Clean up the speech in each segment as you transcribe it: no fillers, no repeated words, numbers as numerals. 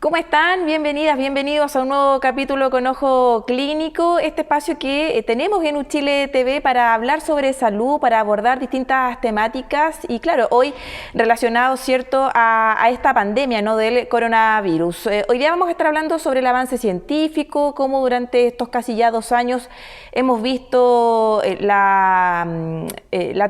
¿Cómo están? Bienvenidas, bienvenidos a un nuevo capítulo con Ojo Clínico, este espacio que tenemos en Uchile TV para hablar sobre salud, para abordar distintas temáticas y claro, hoy relacionado, ¿cierto?, a esta pandemia, ¿no?, del coronavirus. Hoy día vamos a estar hablando sobre el avance científico, cómo durante estos casi ya 2 años hemos visto la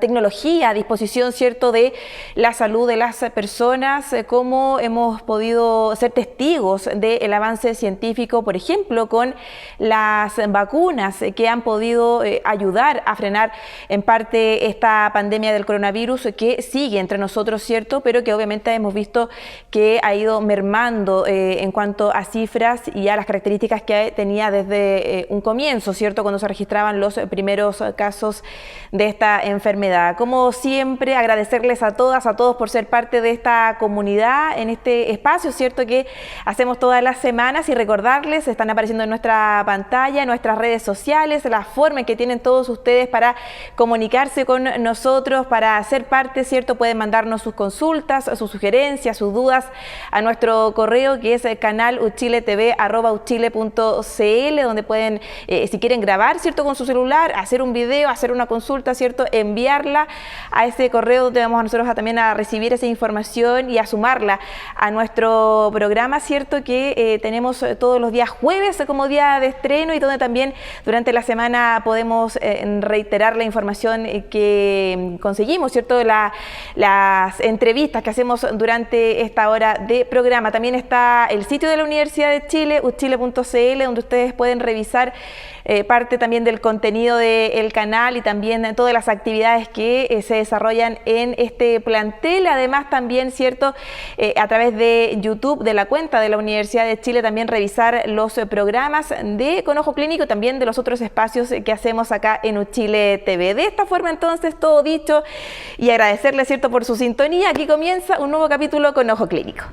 tecnología a disposición, ¿cierto?, de la salud de las personas, cómo hemos podido ser testigos del avance científico, por ejemplo, con las vacunas que han podido ayudar a frenar en parte esta pandemia del coronavirus que sigue entre nosotros, ¿cierto?, pero que obviamente hemos visto que ha ido mermando en cuanto a cifras y a las características que tenía desde un comienzo, ¿cierto?, cuando se registraban los primeros casos de esta enfermedad. Como siempre, agradecerles a todas, a todos por ser parte de esta comunidad en este espacio, ¿cierto?, que hacemos todas las semanas y recordarles, están apareciendo en nuestra pantalla, en nuestras redes sociales, la forma en que tienen todos ustedes para comunicarse con nosotros, para ser parte, ¿cierto? Pueden mandarnos sus consultas, sus sugerencias, sus dudas a nuestro correo que es canaluchiletv@uchile.cl, donde pueden, si quieren grabar, ¿cierto?, con su celular, hacer un video, hacer una consulta, ¿cierto?, enviarla a ese correo donde vamos nosotros también a recibir esa información y a sumarla a nuestro programa, ¿cierto?, que tenemos todos los días jueves como día de estreno y donde también durante la semana podemos reiterar la información que conseguimos, ¿cierto?, las entrevistas que hacemos durante esta hora de programa. También está el sitio de la Universidad de Chile, uchile.cl, donde ustedes pueden revisar parte también del contenido del canal y también todas las actividades que se desarrollan en este plantel. Además también, ¿cierto?, a través de YouTube, de la cuenta de la Universidad de Chile, también revisar los programas de Con Ojo Clínico, también de los otros espacios que hacemos acá en Uchile TV. De esta forma, entonces, todo dicho y agradecerle, ¿cierto?, por su sintonía. Aquí comienza un nuevo capítulo con Ojo Clínico.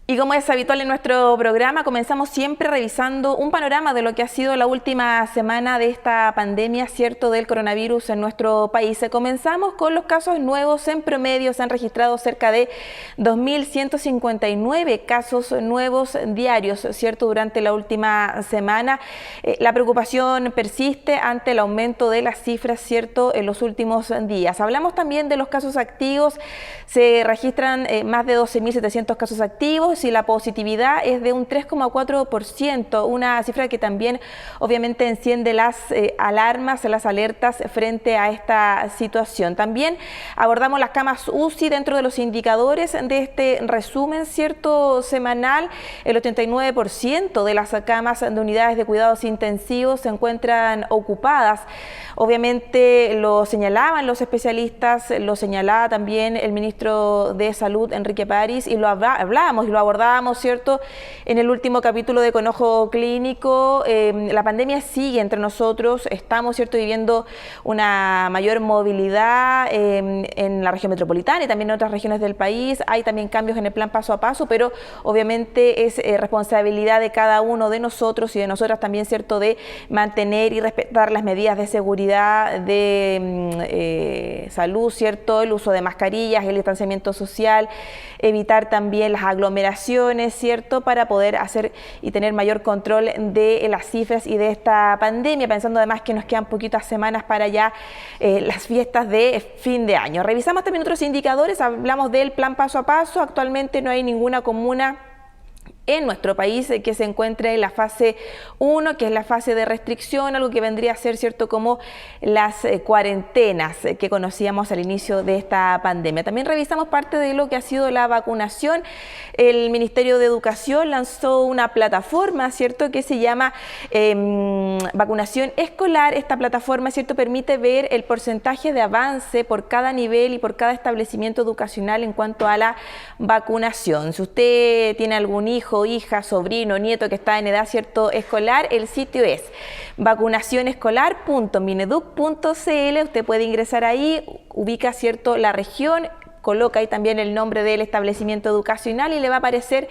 Y como es habitual en nuestro programa, comenzamos siempre revisando un panorama de lo que ha sido la última semana de esta pandemia, ¿cierto?, del coronavirus en nuestro país. Comenzamos con los casos nuevos. En promedio se han registrado cerca de 2.159 casos nuevos diarios, ¿cierto?, durante la última semana. La preocupación persiste ante el aumento de las cifras, ¿cierto?, en los últimos días. Hablamos también de los casos activos. Se registran más de 12.700 casos activos y la positividad es de un 3,4%, una cifra que también obviamente enciende las alarmas, las alertas frente a esta situación. También abordamos las camas UCI dentro de los indicadores de este resumen, ¿cierto?, semanal. El 89% de las camas de unidades de cuidados intensivos se encuentran ocupadas. Obviamente lo señalaban los especialistas, lo señalaba también el ministro de Salud, Enrique París, y lo hablábamos y lo abordábamos, ¿cierto?, en el último capítulo de Con Ojo Clínico. La pandemia sigue entre nosotros, estamos, ¿cierto?, viviendo una mayor movilidad en la región metropolitana y también en otras regiones del país. Hay también cambios en el plan paso a paso, pero obviamente es responsabilidad de cada uno de nosotros y de nosotras también, ¿cierto?, de mantener y respetar las medidas de seguridad, de salud, ¿cierto?, el uso de mascarillas, el distanciamiento social, evitar también las aglomeraciones, ¿cierto?, para poder hacer y tener mayor control de las cifras y de esta pandemia, pensando además que nos quedan poquitas semanas para ya las fiestas de fin de año. Revisamos también otros indicadores, hablamos del plan paso a paso. Actualmente no hay ninguna comuna en nuestro país que se encuentre en la fase 1, que es la fase de restricción, algo que vendría a ser, ¿cierto?, como las cuarentenas que conocíamos al inicio de esta pandemia. También revisamos parte de lo que ha sido la vacunación. El Ministerio de Educación lanzó una plataforma, ¿cierto?, que se llama Vacunación Escolar. Esta plataforma, ¿cierto?, permite ver el porcentaje de avance por cada nivel y por cada establecimiento educacional en cuanto a la vacunación. Si usted tiene algún hijo, hija, sobrino, nieto que está en edad, ¿cierto?, escolar, el sitio es vacunacionescolar.mineduc.cl. Usted puede ingresar ahí, ubica, ¿cierto?, la región, coloca ahí también el nombre del establecimiento educacional y le va a aparecer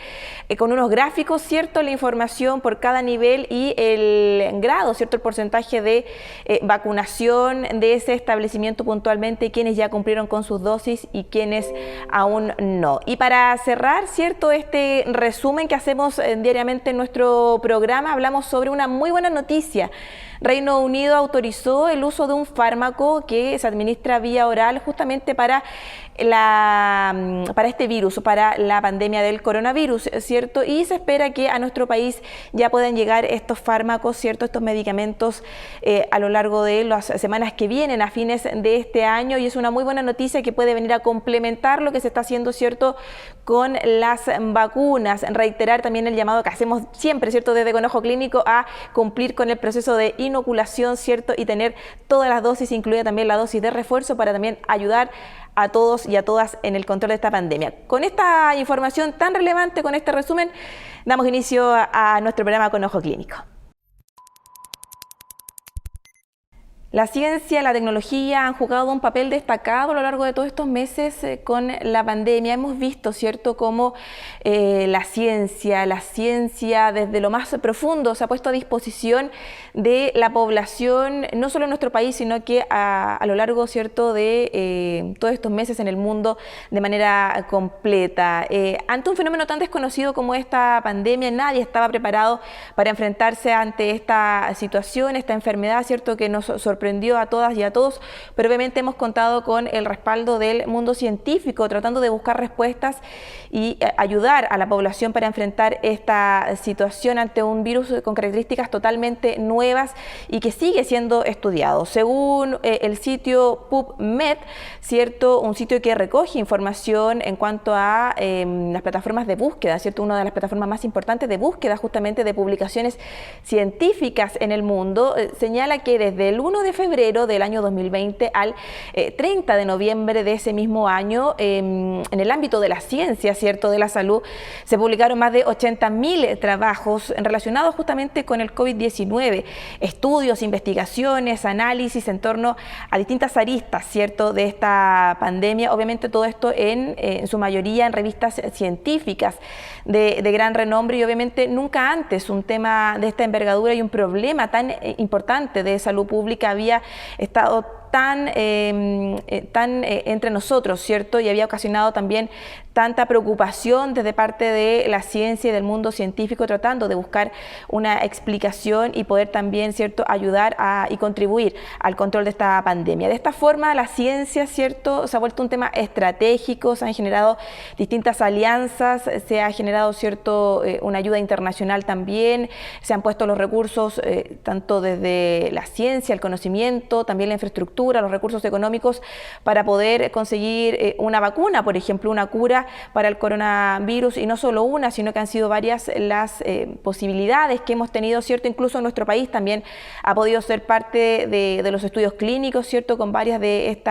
con unos gráficos, ¿cierto?, la información por cada nivel y el grado, ¿cierto?, el porcentaje de vacunación de ese establecimiento puntualmente, quienes ya cumplieron con sus dosis y quienes aún no. Y para cerrar, ¿cierto?, este resumen que hacemos diariamente en nuestro programa, hablamos sobre una muy buena noticia. Reino Unido autorizó el uso de un fármaco que se administra vía oral justamente para este virus, para la pandemia del coronavirus, ¿cierto? Y se espera que a nuestro país ya puedan llegar estos fármacos, ¿cierto?, estos medicamentos a lo largo de las semanas que vienen, a fines de este año, y es una muy buena noticia que puede venir a complementar lo que se está haciendo, ¿cierto?, con las vacunas. Reiterar también el llamado que hacemos siempre, ¿cierto?, desde Ojo Clínico a cumplir con el proceso de inoculación, ¿cierto?, y tener todas las dosis, incluida también la dosis de refuerzo, para también ayudar a todos y a todas en el control de esta pandemia. Con esta información tan relevante, con este resumen, damos inicio a nuestro programa Con Ojo Clínico. La ciencia, la tecnología han jugado un papel destacado a lo largo de todos estos meses con la pandemia. Hemos visto, ¿cierto?, cómo la ciencia desde lo más profundo se ha puesto a disposición de la población, no solo en nuestro país, sino que a lo largo, ¿cierto?, de todos estos meses en el mundo de manera completa. Ante un fenómeno tan desconocido como esta pandemia, nadie estaba preparado para enfrentarse ante esta situación, esta enfermedad, ¿cierto?, que nos sorprendió a todas y a todos, pero obviamente hemos contado con el respaldo del mundo científico, tratando de buscar respuestas y ayudar a la población para enfrentar esta situación ante un virus con características totalmente nuevas y que sigue siendo estudiado. Según el sitio PubMed, ¿cierto?, un sitio que recoge información en cuanto a las plataformas de búsqueda, ¿cierto?, una de las plataformas más importantes de búsqueda justamente de publicaciones científicas en el mundo, señala que desde el 1 de febrero del año 2020 al 30 de noviembre de ese mismo año, en el ámbito de la ciencia, ¿cierto?, de la salud, se publicaron más de 80.000 trabajos relacionados justamente con el COVID-19, estudios, investigaciones, análisis en torno a distintas aristas, ¿cierto?, de esta pandemia. Obviamente todo esto en su mayoría en revistas científicas de gran renombre, y obviamente nunca antes un tema de esta envergadura y un problema tan importante de salud pública había estado tan entre nosotros, ¿cierto?, y había ocasionado también tanta preocupación desde parte de la ciencia y del mundo científico, tratando de buscar una explicación y poder también, ¿cierto?, ayudar y contribuir al control de esta pandemia. De esta forma, la ciencia, ¿cierto?, se ha vuelto un tema estratégico, se han generado distintas alianzas, se ha generado, ¿cierto?, una ayuda internacional también, se han puesto los recursos tanto desde la ciencia, el conocimiento, también la infraestructura, los recursos económicos para poder conseguir una vacuna, por ejemplo, una cura para el coronavirus, y no solo una, sino que han sido varias las posibilidades que hemos tenido, ¿cierto? Incluso en nuestro país también ha podido ser parte de los estudios clínicos, ¿cierto?, con varias de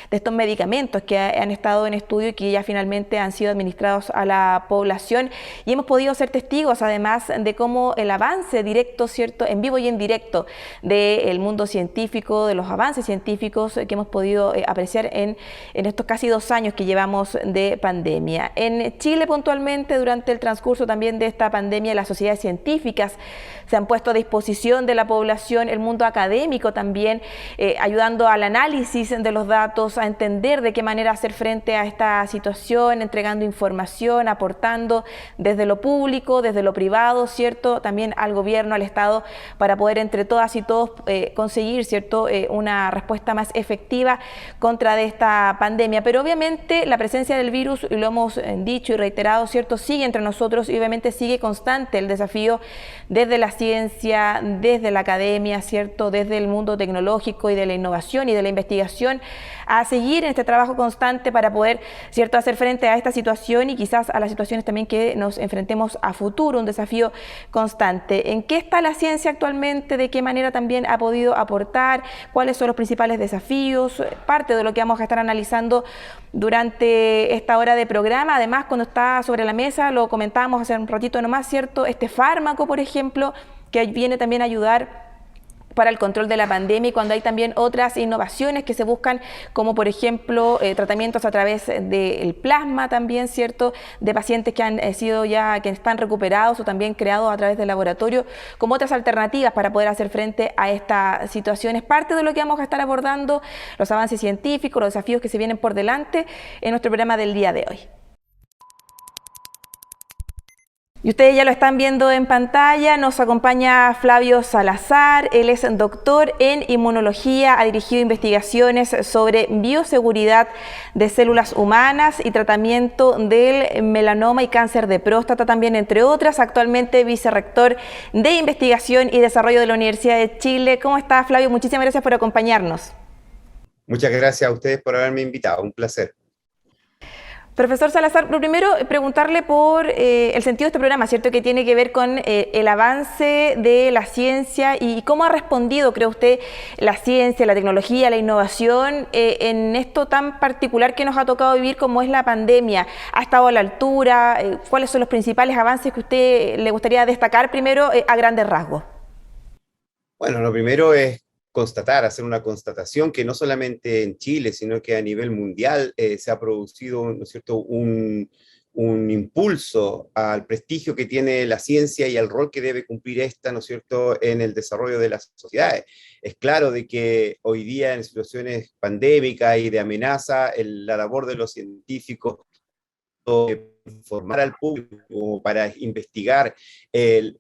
estos medicamentos que han estado en estudio y que ya finalmente han sido administrados a la población, y hemos podido ser testigos además de cómo el avance directo, ¿cierto?, en vivo y en directo del mundo científico, de los avances científicos que hemos podido apreciar en estos casi 2 años que llevamos de pandemia. En Chile puntualmente, durante el transcurso también de esta pandemia, las sociedades científicas se han puesto a disposición de la población, el mundo académico también, ayudando al análisis de los datos, a entender de qué manera hacer frente a esta situación, entregando información, aportando desde lo público, desde lo privado, ¿cierto?, también al gobierno, al Estado, para poder entre todas y todos conseguir, ¿cierto?, una respuesta más efectiva contra de esta pandemia. Pero obviamente la presencia del virus, y lo hemos dicho y reiterado, ¿cierto?, sigue entre nosotros, y obviamente sigue constante el desafío desde la ciencia, desde la academia, ¿cierto?, desde el mundo tecnológico y de la innovación y de la investigación, a seguir en este trabajo constante para poder, ¿cierto?, hacer frente a esta situación y quizás a las situaciones también que nos enfrentemos a futuro, un desafío constante. ¿En qué está la ciencia actualmente? ¿De qué manera también ha podido aportar? ¿Cuáles son los principales desafíos? Parte de lo que vamos a estar analizando durante esta hora de programa. Además, cuando está sobre la mesa, lo comentábamos hace un ratito nomás, ¿cierto?, este fármaco, por ejemplo, que viene también a ayudar para el control de la pandemia y cuando hay también otras innovaciones que se buscan, como por ejemplo tratamientos a través del plasma también, ¿cierto?, de pacientes que han sido ya, que están recuperados o también creados a través del laboratorio, como otras alternativas para poder hacer frente a esta situación. Es parte de lo que vamos a estar abordando, los avances científicos, los desafíos que se vienen por delante en nuestro programa del día de hoy. Y ustedes ya lo están viendo en pantalla, nos acompaña Flavio Salazar, él es doctor en inmunología, ha dirigido investigaciones sobre bioseguridad de células humanas y tratamiento del melanoma y cáncer de próstata también, entre otras. Actualmente vicerrector de investigación y desarrollo de la Universidad de Chile. ¿Cómo está, Flavio? Muchísimas gracias por acompañarnos. Muchas gracias a ustedes por haberme invitado, un placer. Profesor Salazar, lo primero, preguntarle por el sentido de este programa, ¿cierto?, que tiene que ver con el avance de la ciencia y cómo ha respondido, cree usted, la ciencia, la tecnología, la innovación en esto tan particular que nos ha tocado vivir como es la pandemia. ¿Ha estado a la altura? ¿Cuáles son los principales avances que usted le gustaría destacar primero a grandes rasgos? Bueno, lo primero es hacer una constatación que no solamente en Chile, sino que a nivel mundial se ha producido, ¿no es cierto?, un impulso al prestigio que tiene la ciencia y al rol que debe cumplir esta, ¿no es cierto?, en el desarrollo de las sociedades. Es claro de que hoy día en situaciones pandémicas y de amenaza, la labor de los científicos informar al público para investigar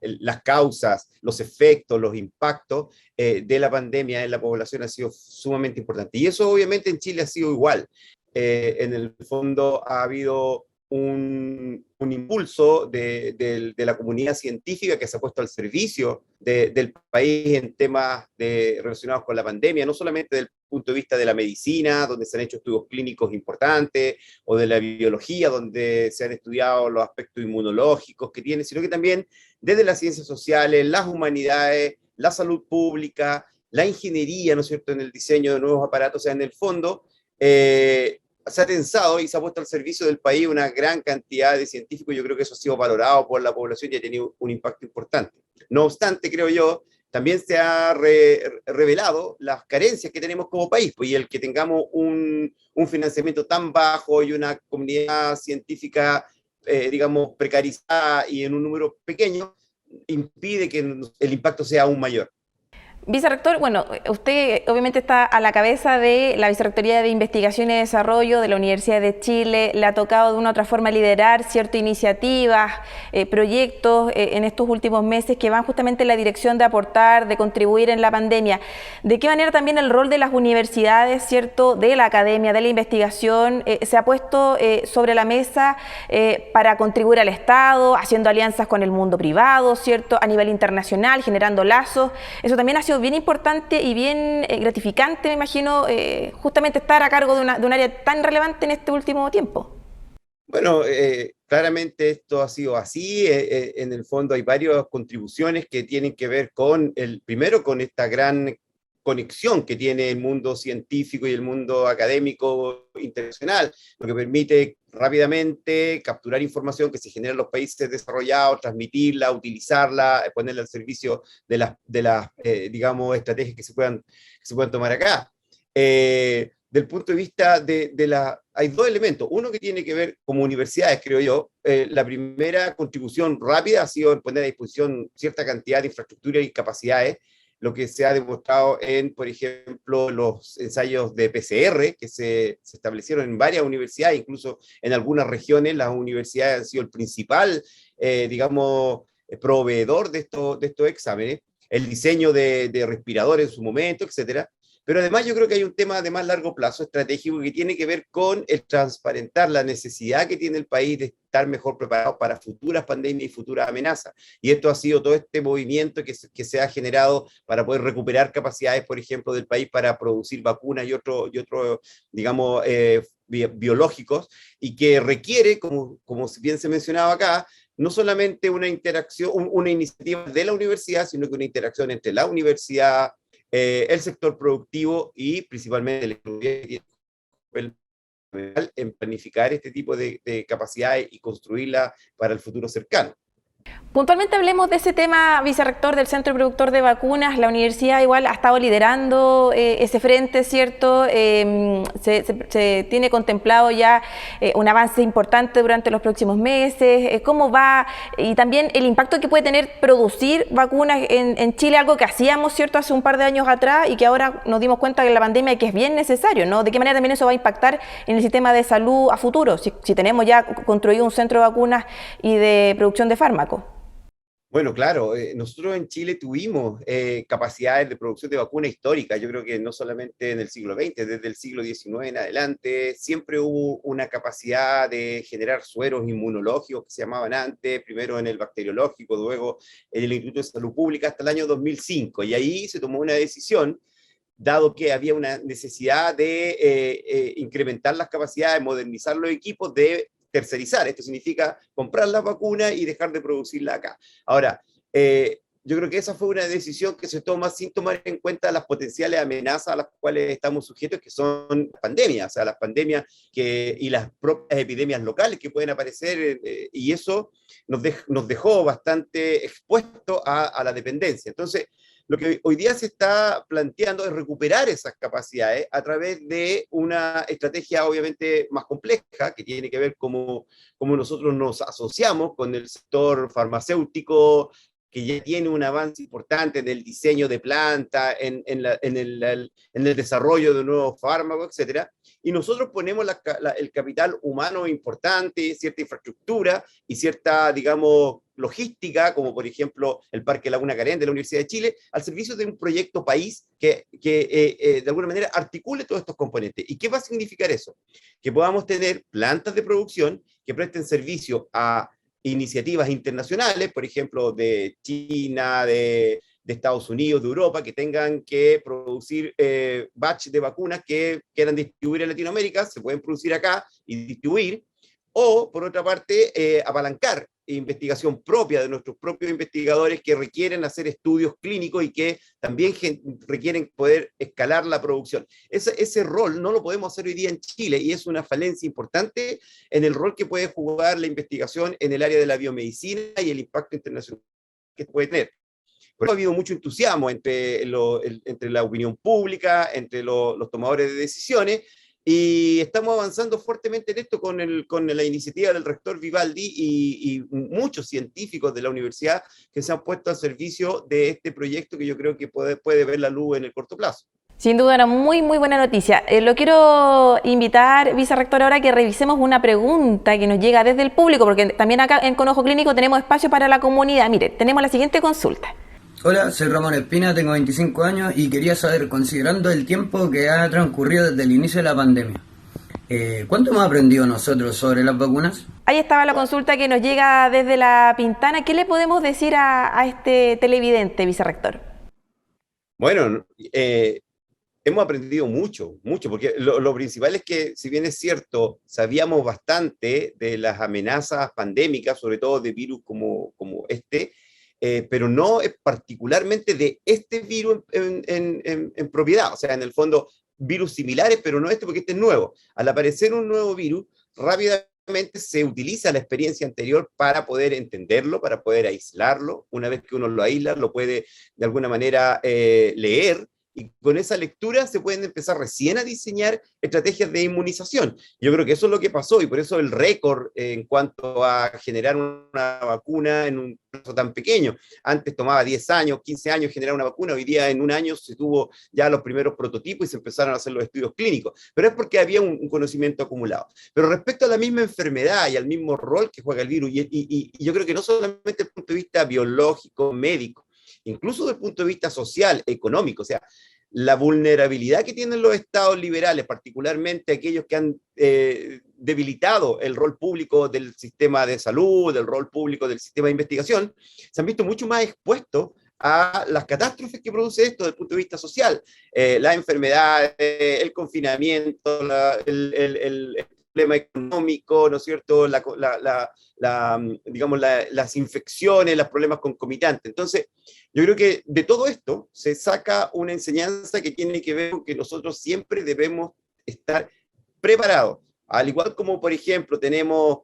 las causas, los efectos, los impactos de la pandemia en la población ha sido sumamente importante. Y eso obviamente en Chile ha sido igual. En el fondo ha habido un impulso de la comunidad científica que se ha puesto al servicio del país en temas relacionados con la pandemia, no solamente desde el punto de vista de la medicina, donde se han hecho estudios clínicos importantes, o de la biología, donde se han estudiado los aspectos inmunológicos que tiene, sino que también desde las ciencias sociales, las humanidades, la salud pública, la ingeniería, ¿no es cierto?, en el diseño de nuevos aparatos. O sea, en el fondo, se ha tensado y se ha puesto al servicio del país una gran cantidad de científicos. Yo creo que eso ha sido valorado por la población y ha tenido un impacto importante. No obstante, creo yo, también se ha revelado las carencias que tenemos como país, pues, y el que tengamos un financiamiento tan bajo y una comunidad científica, digamos, precarizada y en un número pequeño, impide que el impacto sea aún mayor. Vicerrector, bueno, usted obviamente está a la cabeza de la Vicerrectoría de Investigación y Desarrollo de la Universidad de Chile, le ha tocado de una u otra forma liderar ciertas iniciativas, proyectos en estos últimos meses que van justamente en la dirección de aportar, de contribuir en la pandemia. ¿De qué manera también el rol de las universidades, cierto, de la academia, de la investigación, se ha puesto sobre la mesa para contribuir al Estado, haciendo alianzas con el mundo privado, cierto, a nivel internacional, generando lazos? Eso también ha sido bien importante y bien gratificante, me imagino, justamente estar a cargo de un área tan relevante en este último tiempo. Bueno, claramente esto ha sido así. En el fondo hay varias contribuciones que tienen que ver con, primero, con esta gran conexión que tiene el mundo científico y el mundo académico internacional, lo que permite rápidamente capturar información que se genera en los países desarrollados, transmitirla, utilizarla, ponerla al servicio de las digamos, estrategias que se puedan tomar acá. Del punto de vista hay dos elementos. Uno que tiene que ver como universidades, creo yo. La primera contribución rápida ha sido en poner a disposición cierta cantidad de infraestructura y capacidades, lo que se ha demostrado en, por ejemplo, los ensayos de PCR que se establecieron en varias universidades, incluso en algunas regiones las universidades han sido el principal, digamos, proveedor de estos exámenes, el diseño de respiradores en su momento, etcétera. Pero además yo creo que hay un tema de más largo plazo estratégico que tiene que ver con el transparentar la necesidad que tiene el país de estar mejor preparado para futuras pandemias y futuras amenazas. Y esto ha sido todo este movimiento que se ha generado para poder recuperar capacidades, por ejemplo, del país para producir vacunas y otro digamos, biológicos, y que requiere, como bien se mencionaba acá, no solamente una interacción, una iniciativa de la universidad, sino que una interacción entre la universidad, el sector productivo y principalmente el estudiante en planificar este tipo de capacidades y construirla para el futuro cercano. Puntualmente hablemos de ese tema, vicerrector del Centro Productor de Vacunas. La universidad igual ha estado liderando ese frente, ¿cierto? Se tiene contemplado ya un avance importante durante los próximos meses. ¿Cómo va? Y también el impacto que puede tener producir vacunas en Chile, algo que hacíamos, ¿cierto?, hace un par de años atrás y que ahora nos dimos cuenta que en la pandemia que es bien necesario, ¿no? ¿De qué manera también eso va a impactar en el sistema de salud a futuro? Si tenemos ya construido un centro de vacunas y de producción de fármacos. Bueno, claro, nosotros en Chile tuvimos capacidades de producción de vacunas históricas. Yo creo que no solamente en el siglo XX, desde el siglo XIX en adelante, siempre hubo una capacidad de generar sueros inmunológicos que se llamaban antes, primero en el bacteriológico, luego en el Instituto de Salud Pública hasta el año 2005. Y ahí se tomó una decisión, dado que había una necesidad de incrementar las capacidades, modernizar los equipos, de tercerizar. Esto significa comprar las vacunas y dejar de producirlas acá. Ahora, yo creo que esa fue una decisión que se toma sin tomar en cuenta las potenciales amenazas a las cuales estamos sujetos, que son pandemias, o sea, las pandemias y las propias epidemias locales que pueden aparecer, y eso nos dejó bastante expuestos a la dependencia. Entonces, lo que hoy día se está planteando es recuperar esas capacidades a través de una estrategia obviamente más compleja, que tiene que ver cómo nosotros nos asociamos con el sector farmacéutico, que ya tiene un avance importante en el diseño de planta, en el desarrollo de nuevos fármacos, etcétera. Y nosotros ponemos el capital humano importante, cierta infraestructura y cierta, digamos, logística, como por ejemplo el Parque Laguna Carén de la Universidad de Chile, al servicio de un proyecto país que de alguna manera articule todos estos componentes. ¿Y qué va a significar eso? Que podamos tener plantas de producción que presten servicio a iniciativas internacionales, por ejemplo, de China, de Estados Unidos, de Europa, que tengan que producir batch de vacunas que quieran distribuir en Latinoamérica, se pueden producir acá y distribuir, o por otra parte, apalancar investigación propia de nuestros propios investigadores que requieren hacer estudios clínicos y que también requieren poder escalar la producción. Ese rol no lo podemos hacer hoy día en Chile y es una falencia importante en el rol que puede jugar la investigación en el área de la biomedicina y el impacto internacional que puede tener. Por eso ha habido mucho entusiasmo entre la opinión pública, entre los tomadores de decisiones, y estamos avanzando fuertemente en esto con la iniciativa del rector Vivaldi y muchos científicos de la universidad que se han puesto al servicio de este proyecto que yo creo que puede ver la luz en el corto plazo. Sin duda, una muy, muy buena noticia. Lo quiero invitar, vicerrector, ahora que revisemos una pregunta que nos llega desde el público, porque también acá en Con Ojo Clínico tenemos espacio para la comunidad. Mire, tenemos la siguiente consulta. Hola, soy Ramón Espina, tengo 25 años y quería saber, considerando el tiempo que ha transcurrido desde el inicio de la pandemia, ¿cuánto hemos aprendido nosotros sobre las vacunas? Ahí estaba la consulta que nos llega desde La Pintana. ¿Qué le podemos decir a este televidente, vicerrector? Bueno, hemos aprendido mucho, porque lo principal es que, si bien es cierto, sabíamos bastante de las amenazas pandémicas, sobre todo de virus como este, pero no particularmente de este virus en propiedad. O sea, en el fondo, virus similares, pero no este, porque este es nuevo. Al aparecer un nuevo virus, rápidamente se utiliza la experiencia anterior para poder entenderlo, para poder aislarlo. Una vez que uno lo aísla, lo puede de alguna manera leer, y con esa lectura se pueden empezar recién a diseñar estrategias de inmunización. Yo creo que eso es lo que pasó, y por eso el récord en cuanto a generar una vacuna en un plazo tan pequeño. Antes tomaba 10 años, 15 años generar una vacuna, hoy día en un año se tuvo ya los primeros prototipos y se empezaron a hacer los estudios clínicos, pero es porque había un conocimiento acumulado. Pero respecto a la misma enfermedad y al mismo rol que juega el virus, y yo creo que no solamente desde el punto de vista biológico, médico, incluso desde el punto de vista social, económico, o sea, la vulnerabilidad que tienen los estados liberales, particularmente aquellos que han debilitado el rol público del sistema de salud, el rol público del sistema de investigación, se han visto mucho más expuestos a las catástrofes que produce esto desde el punto de vista social. Las enfermedades, el confinamiento, el problema económico, ¿no es cierto? Digamos, las infecciones, los problemas concomitantes. Entonces, yo creo que de todo esto se saca una enseñanza que tiene que ver con que nosotros siempre debemos estar preparados. Al igual como, por ejemplo, tenemos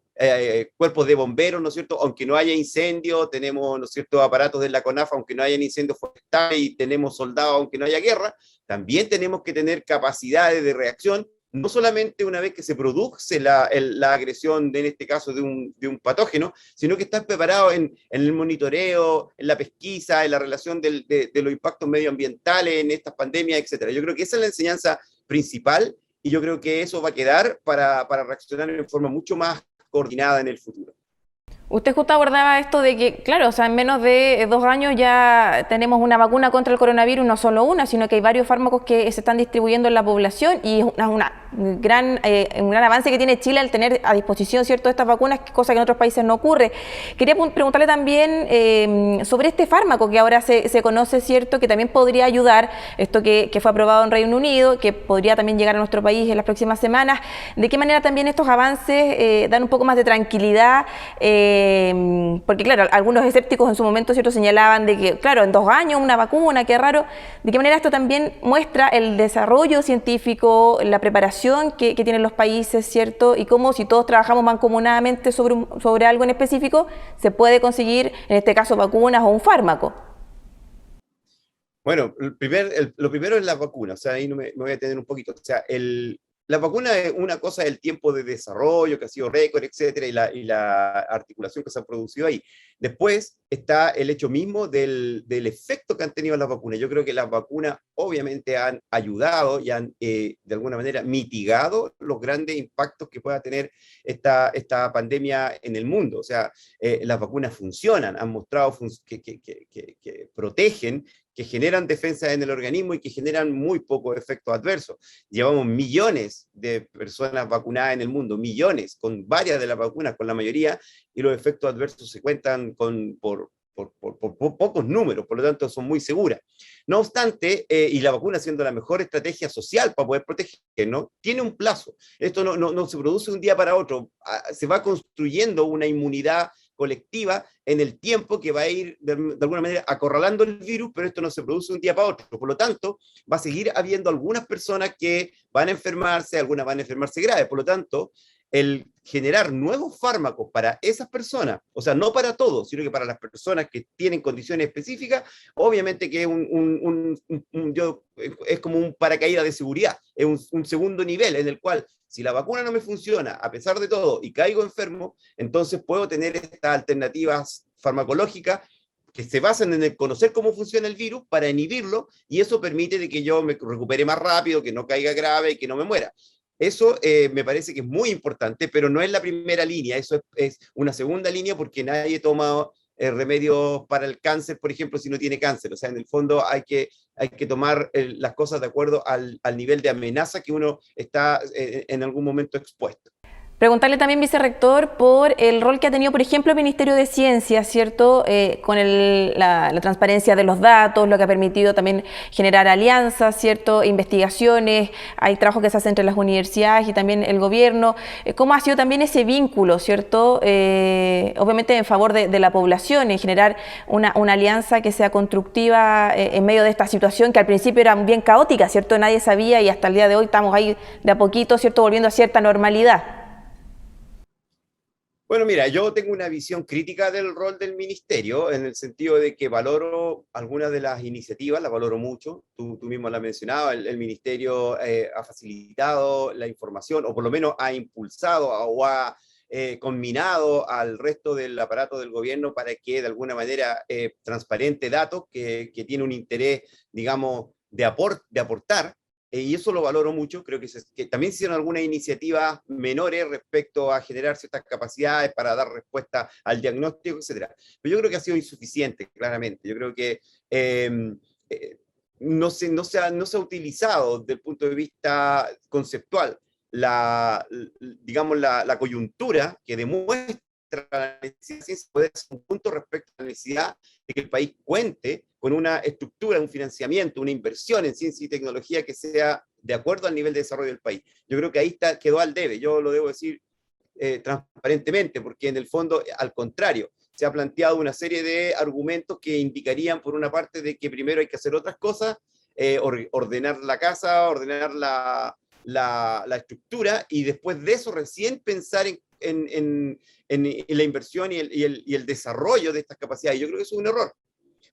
cuerpos de bomberos, ¿no es cierto? Aunque no haya incendio, tenemos, ¿no es cierto?, aparatos de la CONAF, aunque no haya incendios forestales, y tenemos soldados, aunque no haya guerra. También tenemos que tener capacidades de reacción, no solamente una vez que se produce la agresión, en este caso, de un patógeno, sino que estar preparado en el monitoreo, en la pesquisa, en la relación de los impactos medioambientales en estas pandemias, etcétera. Yo creo que esa es la enseñanza principal, y yo creo que eso va a quedar para reaccionar en forma mucho más coordinada en el futuro. Usted justo abordaba esto de que, claro, o sea, en menos de 2 años ya tenemos una vacuna contra el coronavirus, no solo una, sino que hay varios fármacos que se están distribuyendo en la población, y es un gran avance que tiene Chile al tener a disposición, ¿cierto?, estas vacunas, cosa que en otros países no ocurre. Quería preguntarle también sobre este fármaco que ahora se conoce, ¿cierto?, que también podría ayudar, esto que fue aprobado en Reino Unido, que podría también llegar a nuestro país en las próximas semanas. ¿De qué manera también estos avances dan un poco más de tranquilidad? Porque claro, algunos escépticos en su momento, ¿cierto?, señalaban de que, claro, en 2 años una vacuna, qué raro. ¿De qué manera esto también muestra el desarrollo científico, la preparación que tienen los países, ¿cierto? Y cómo, si todos trabajamos mancomunadamente sobre algo en específico, se puede conseguir, en este caso, vacunas o un fármaco. Bueno, lo primero es la vacuna, o sea, ahí me voy a detener un poquito. O sea, la vacuna es una cosa del tiempo de desarrollo, que ha sido récord, etcétera, y la articulación que se ha producido ahí. Después está el hecho mismo del efecto que han tenido las vacunas. Yo creo que las vacunas obviamente han ayudado y han, de alguna manera, mitigado los grandes impactos que pueda tener esta pandemia en el mundo. O sea, las vacunas funcionan, han mostrado que protegen, que generan defensa en el organismo y que generan muy pocos efectos adversos. Llevamos millones de personas vacunadas en el mundo, millones, con varias de las vacunas, con la mayoría, y los efectos adversos se cuentan por pocos números, por lo tanto son muy seguras. No obstante, y la vacuna siendo la mejor estrategia social para poder proteger, ¿no?, tiene un plazo. Esto no se produce un día para otro, se va construyendo una inmunidad colectiva en el tiempo que va a ir de alguna manera acorralando el virus, pero esto no se produce un día para otro. Por lo tanto, va a seguir habiendo algunas personas que van a enfermarse, algunas van a enfermarse graves. Por lo tanto, el generar nuevos fármacos para esas personas, o sea, no para todos, sino que para las personas que tienen condiciones específicas, obviamente que es como un paracaídas de seguridad, es un segundo nivel en el cual, si la vacuna no me funciona, a pesar de todo, y caigo enfermo, entonces puedo tener estas alternativas farmacológicas que se basan en el conocer cómo funciona el virus para inhibirlo, y eso permite de que yo me recupere más rápido, que no caiga grave y que no me muera. Eso me parece que es muy importante, pero no es la primera línea, eso es una segunda línea, porque nadie toma remedios para el cáncer, por ejemplo, si no tiene cáncer. O sea, en el fondo hay que tomar las cosas de acuerdo al nivel de amenaza que uno está en algún momento expuesto. Preguntarle también, vicerrector, por el rol que ha tenido, por ejemplo, el Ministerio de Ciencia, ¿cierto?, con la transparencia de los datos, lo que ha permitido también generar alianzas, ¿cierto?, investigaciones, hay trabajo que se hace entre las universidades y también el gobierno. ¿Cómo ha sido también ese vínculo, ¿cierto?, obviamente en favor de la población, en generar una alianza que sea constructiva en medio de esta situación que al principio era bien caótica, ¿cierto?, nadie sabía, y hasta el día de hoy estamos ahí de a poquito, ¿cierto?, volviendo a cierta normalidad. Bueno, mira, yo tengo una visión crítica del rol del ministerio, en el sentido de que valoro algunas de las iniciativas, las valoro mucho, tú mismo la has mencionado, el ministerio ha facilitado la información, o por lo menos ha impulsado o ha combinado al resto del aparato del gobierno para que de alguna manera transparente datos que tiene un interés, digamos, de aportar. Y eso lo valoro mucho. Creo que también se hicieron algunas iniciativas menores respecto a generar ciertas capacidades para dar respuesta al diagnóstico, etcétera. Pero yo creo que ha sido insuficiente, claramente. Yo creo que no se ha utilizado desde el punto de vista conceptual digamos, la coyuntura que demuestra la necesidad de poder ser un punto respecto a la necesidad de que el país cuente con una estructura, un financiamiento, una inversión en ciencia y tecnología que sea de acuerdo al nivel de desarrollo del país. Yo creo que ahí quedó al debe, yo lo debo decir transparentemente, porque en el fondo, al contrario, se ha planteado una serie de argumentos que indicarían, por una parte, de que primero hay que hacer otras cosas, ordenar la casa, ordenar la estructura, y después de eso recién pensar en la inversión y el desarrollo de estas capacidades. Yo creo que eso es un error.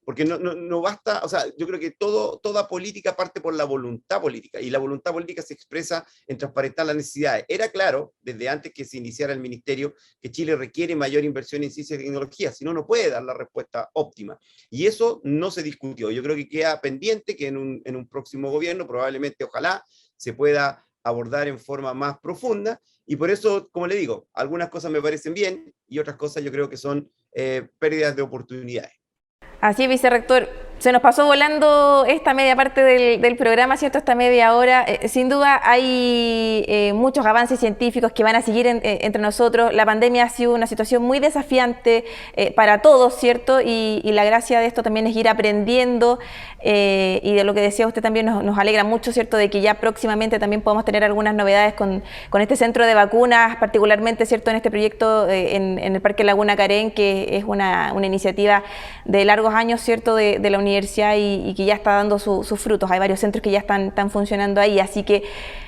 Porque no basta, o sea, yo creo que toda política parte por la voluntad política, y la voluntad política se expresa en transparentar las necesidades. Era claro, desde antes que se iniciara el ministerio, que Chile requiere mayor inversión en ciencia y tecnología, si no, no puede dar la respuesta óptima. Y eso no se discutió. Yo creo que queda pendiente que en un próximo gobierno, probablemente, ojalá, se pueda abordar en forma más profunda, y por eso, como le digo, algunas cosas me parecen bien, y otras cosas yo creo que son pérdidas de oportunidades. Así es, vicerrector. Se nos pasó volando esta media parte del programa, ¿cierto? Esta media hora. Sin duda hay muchos avances científicos que van a seguir entre nosotros. La pandemia ha sido una situación muy desafiante para todos, ¿cierto? Y la gracia de esto también es ir aprendiendo, y de lo que decía usted también nos alegra mucho, ¿cierto? De que ya próximamente también podamos tener algunas novedades con este centro de vacunas, particularmente, ¿cierto? En este proyecto en el Parque Laguna Carén, que es una iniciativa de largos años, ¿cierto? De la universidad, y que ya está dando sus frutos. Hay varios centros que ya están funcionando ahí, así que,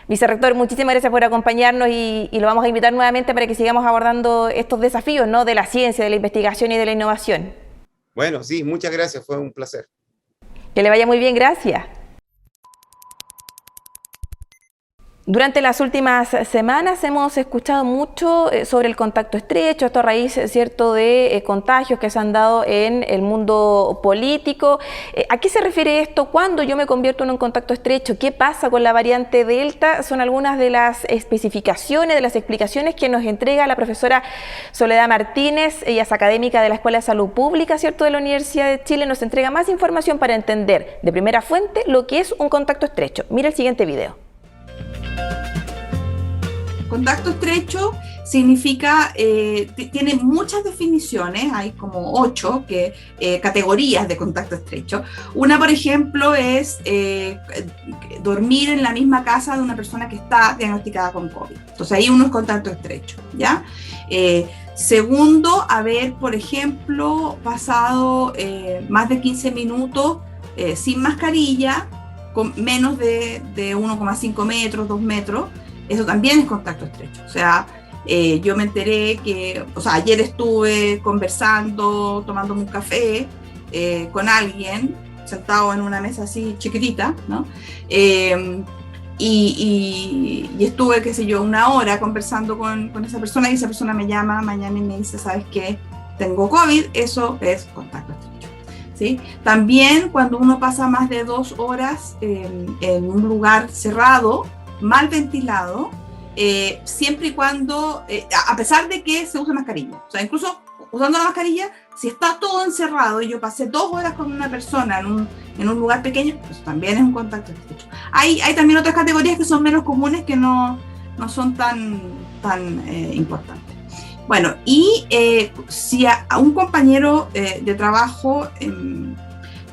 vicerrector, muchísimas gracias por acompañarnos, y lo vamos a invitar nuevamente para que sigamos abordando estos desafíos, ¿no? De la ciencia, de la investigación y de la innovación. Bueno, sí, muchas gracias, fue un placer. Que le vaya muy bien, gracias. Durante las últimas semanas hemos escuchado mucho sobre el contacto estrecho, esto a raíz, ¿cierto?, de contagios que se han dado en el mundo político. ¿A qué se refiere esto? ¿Cuándo yo me convierto en un contacto estrecho? ¿Qué pasa con la variante Delta? Son algunas de las especificaciones, de las explicaciones que nos entrega la profesora Soledad Martínez. Ella es académica de la Escuela de Salud Pública, ¿cierto?, de la Universidad de Chile. Nos entrega más información para entender de primera fuente lo que es un contacto estrecho. Mira el siguiente video. Contacto estrecho significa, tiene muchas definiciones, hay como 8 categorías de contacto estrecho. Una, por ejemplo, es dormir en la misma casa de una persona que está diagnosticada con COVID. Entonces ahí uno es contacto estrecho, ¿ya? Segundo, haber, por ejemplo, pasado más de 15 minutos sin mascarilla, con menos de 1,5 metros, 2 metros. Eso también es contacto estrecho. O sea, yo me enteré que, o sea, ayer estuve conversando, tomándome un café con alguien, sentado en una mesa así chiquitita, ¿no? Y estuve, qué sé yo, una hora conversando con esa persona, y esa persona me llama mañana y me dice, ¿sabes qué? Tengo COVID. Eso es contacto estrecho, ¿sí? También cuando uno pasa más de 2 horas en un lugar cerrado, mal ventilado, siempre y cuando, a pesar de que se use mascarilla. O sea, incluso usando la mascarilla, si está todo encerrado y yo pasé 2 horas con una persona en un lugar pequeño, pues también es un contacto estrecho. Hay también otras categorías que son menos comunes, que no son tan importantes. Bueno, y si a un compañero de trabajo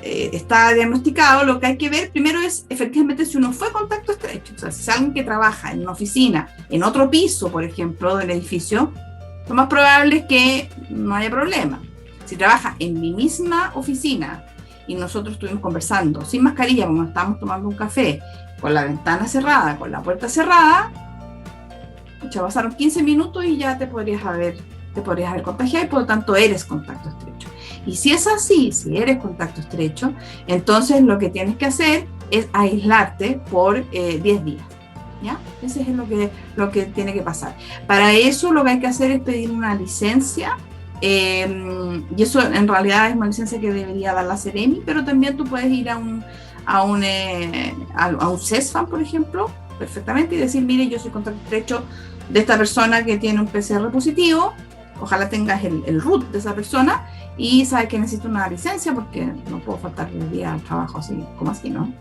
está diagnosticado, lo que hay que ver primero es efectivamente si uno fue contacto estrecho. O sea, si es alguien que trabaja en una oficina, en otro piso, por ejemplo, del edificio, lo más probable es que no haya problema. Si trabaja en mi misma oficina y nosotros estuvimos conversando sin mascarilla, como estábamos tomando un café, con la ventana cerrada, con la puerta cerrada, ya pasaron 15 minutos y ya te podrías haber contagiado, y por lo tanto eres contacto estrecho. Y si es así, si eres contacto estrecho, entonces lo que tienes que hacer es aislarte por 10 días, ¿ya? Ese es lo que tiene que pasar. Para eso lo que hay que hacer es pedir una licencia, y eso en realidad es una licencia que debería dar la Seremi, pero también tú puedes ir a un CESFAM, por ejemplo, perfectamente, y decir, mire, yo soy contacto estrecho de esta persona que tiene un PCR positivo. Ojalá tengas el root de esa persona y sabes que necesito una licencia porque no puedo faltar el día al trabajo así, como así, ¿no?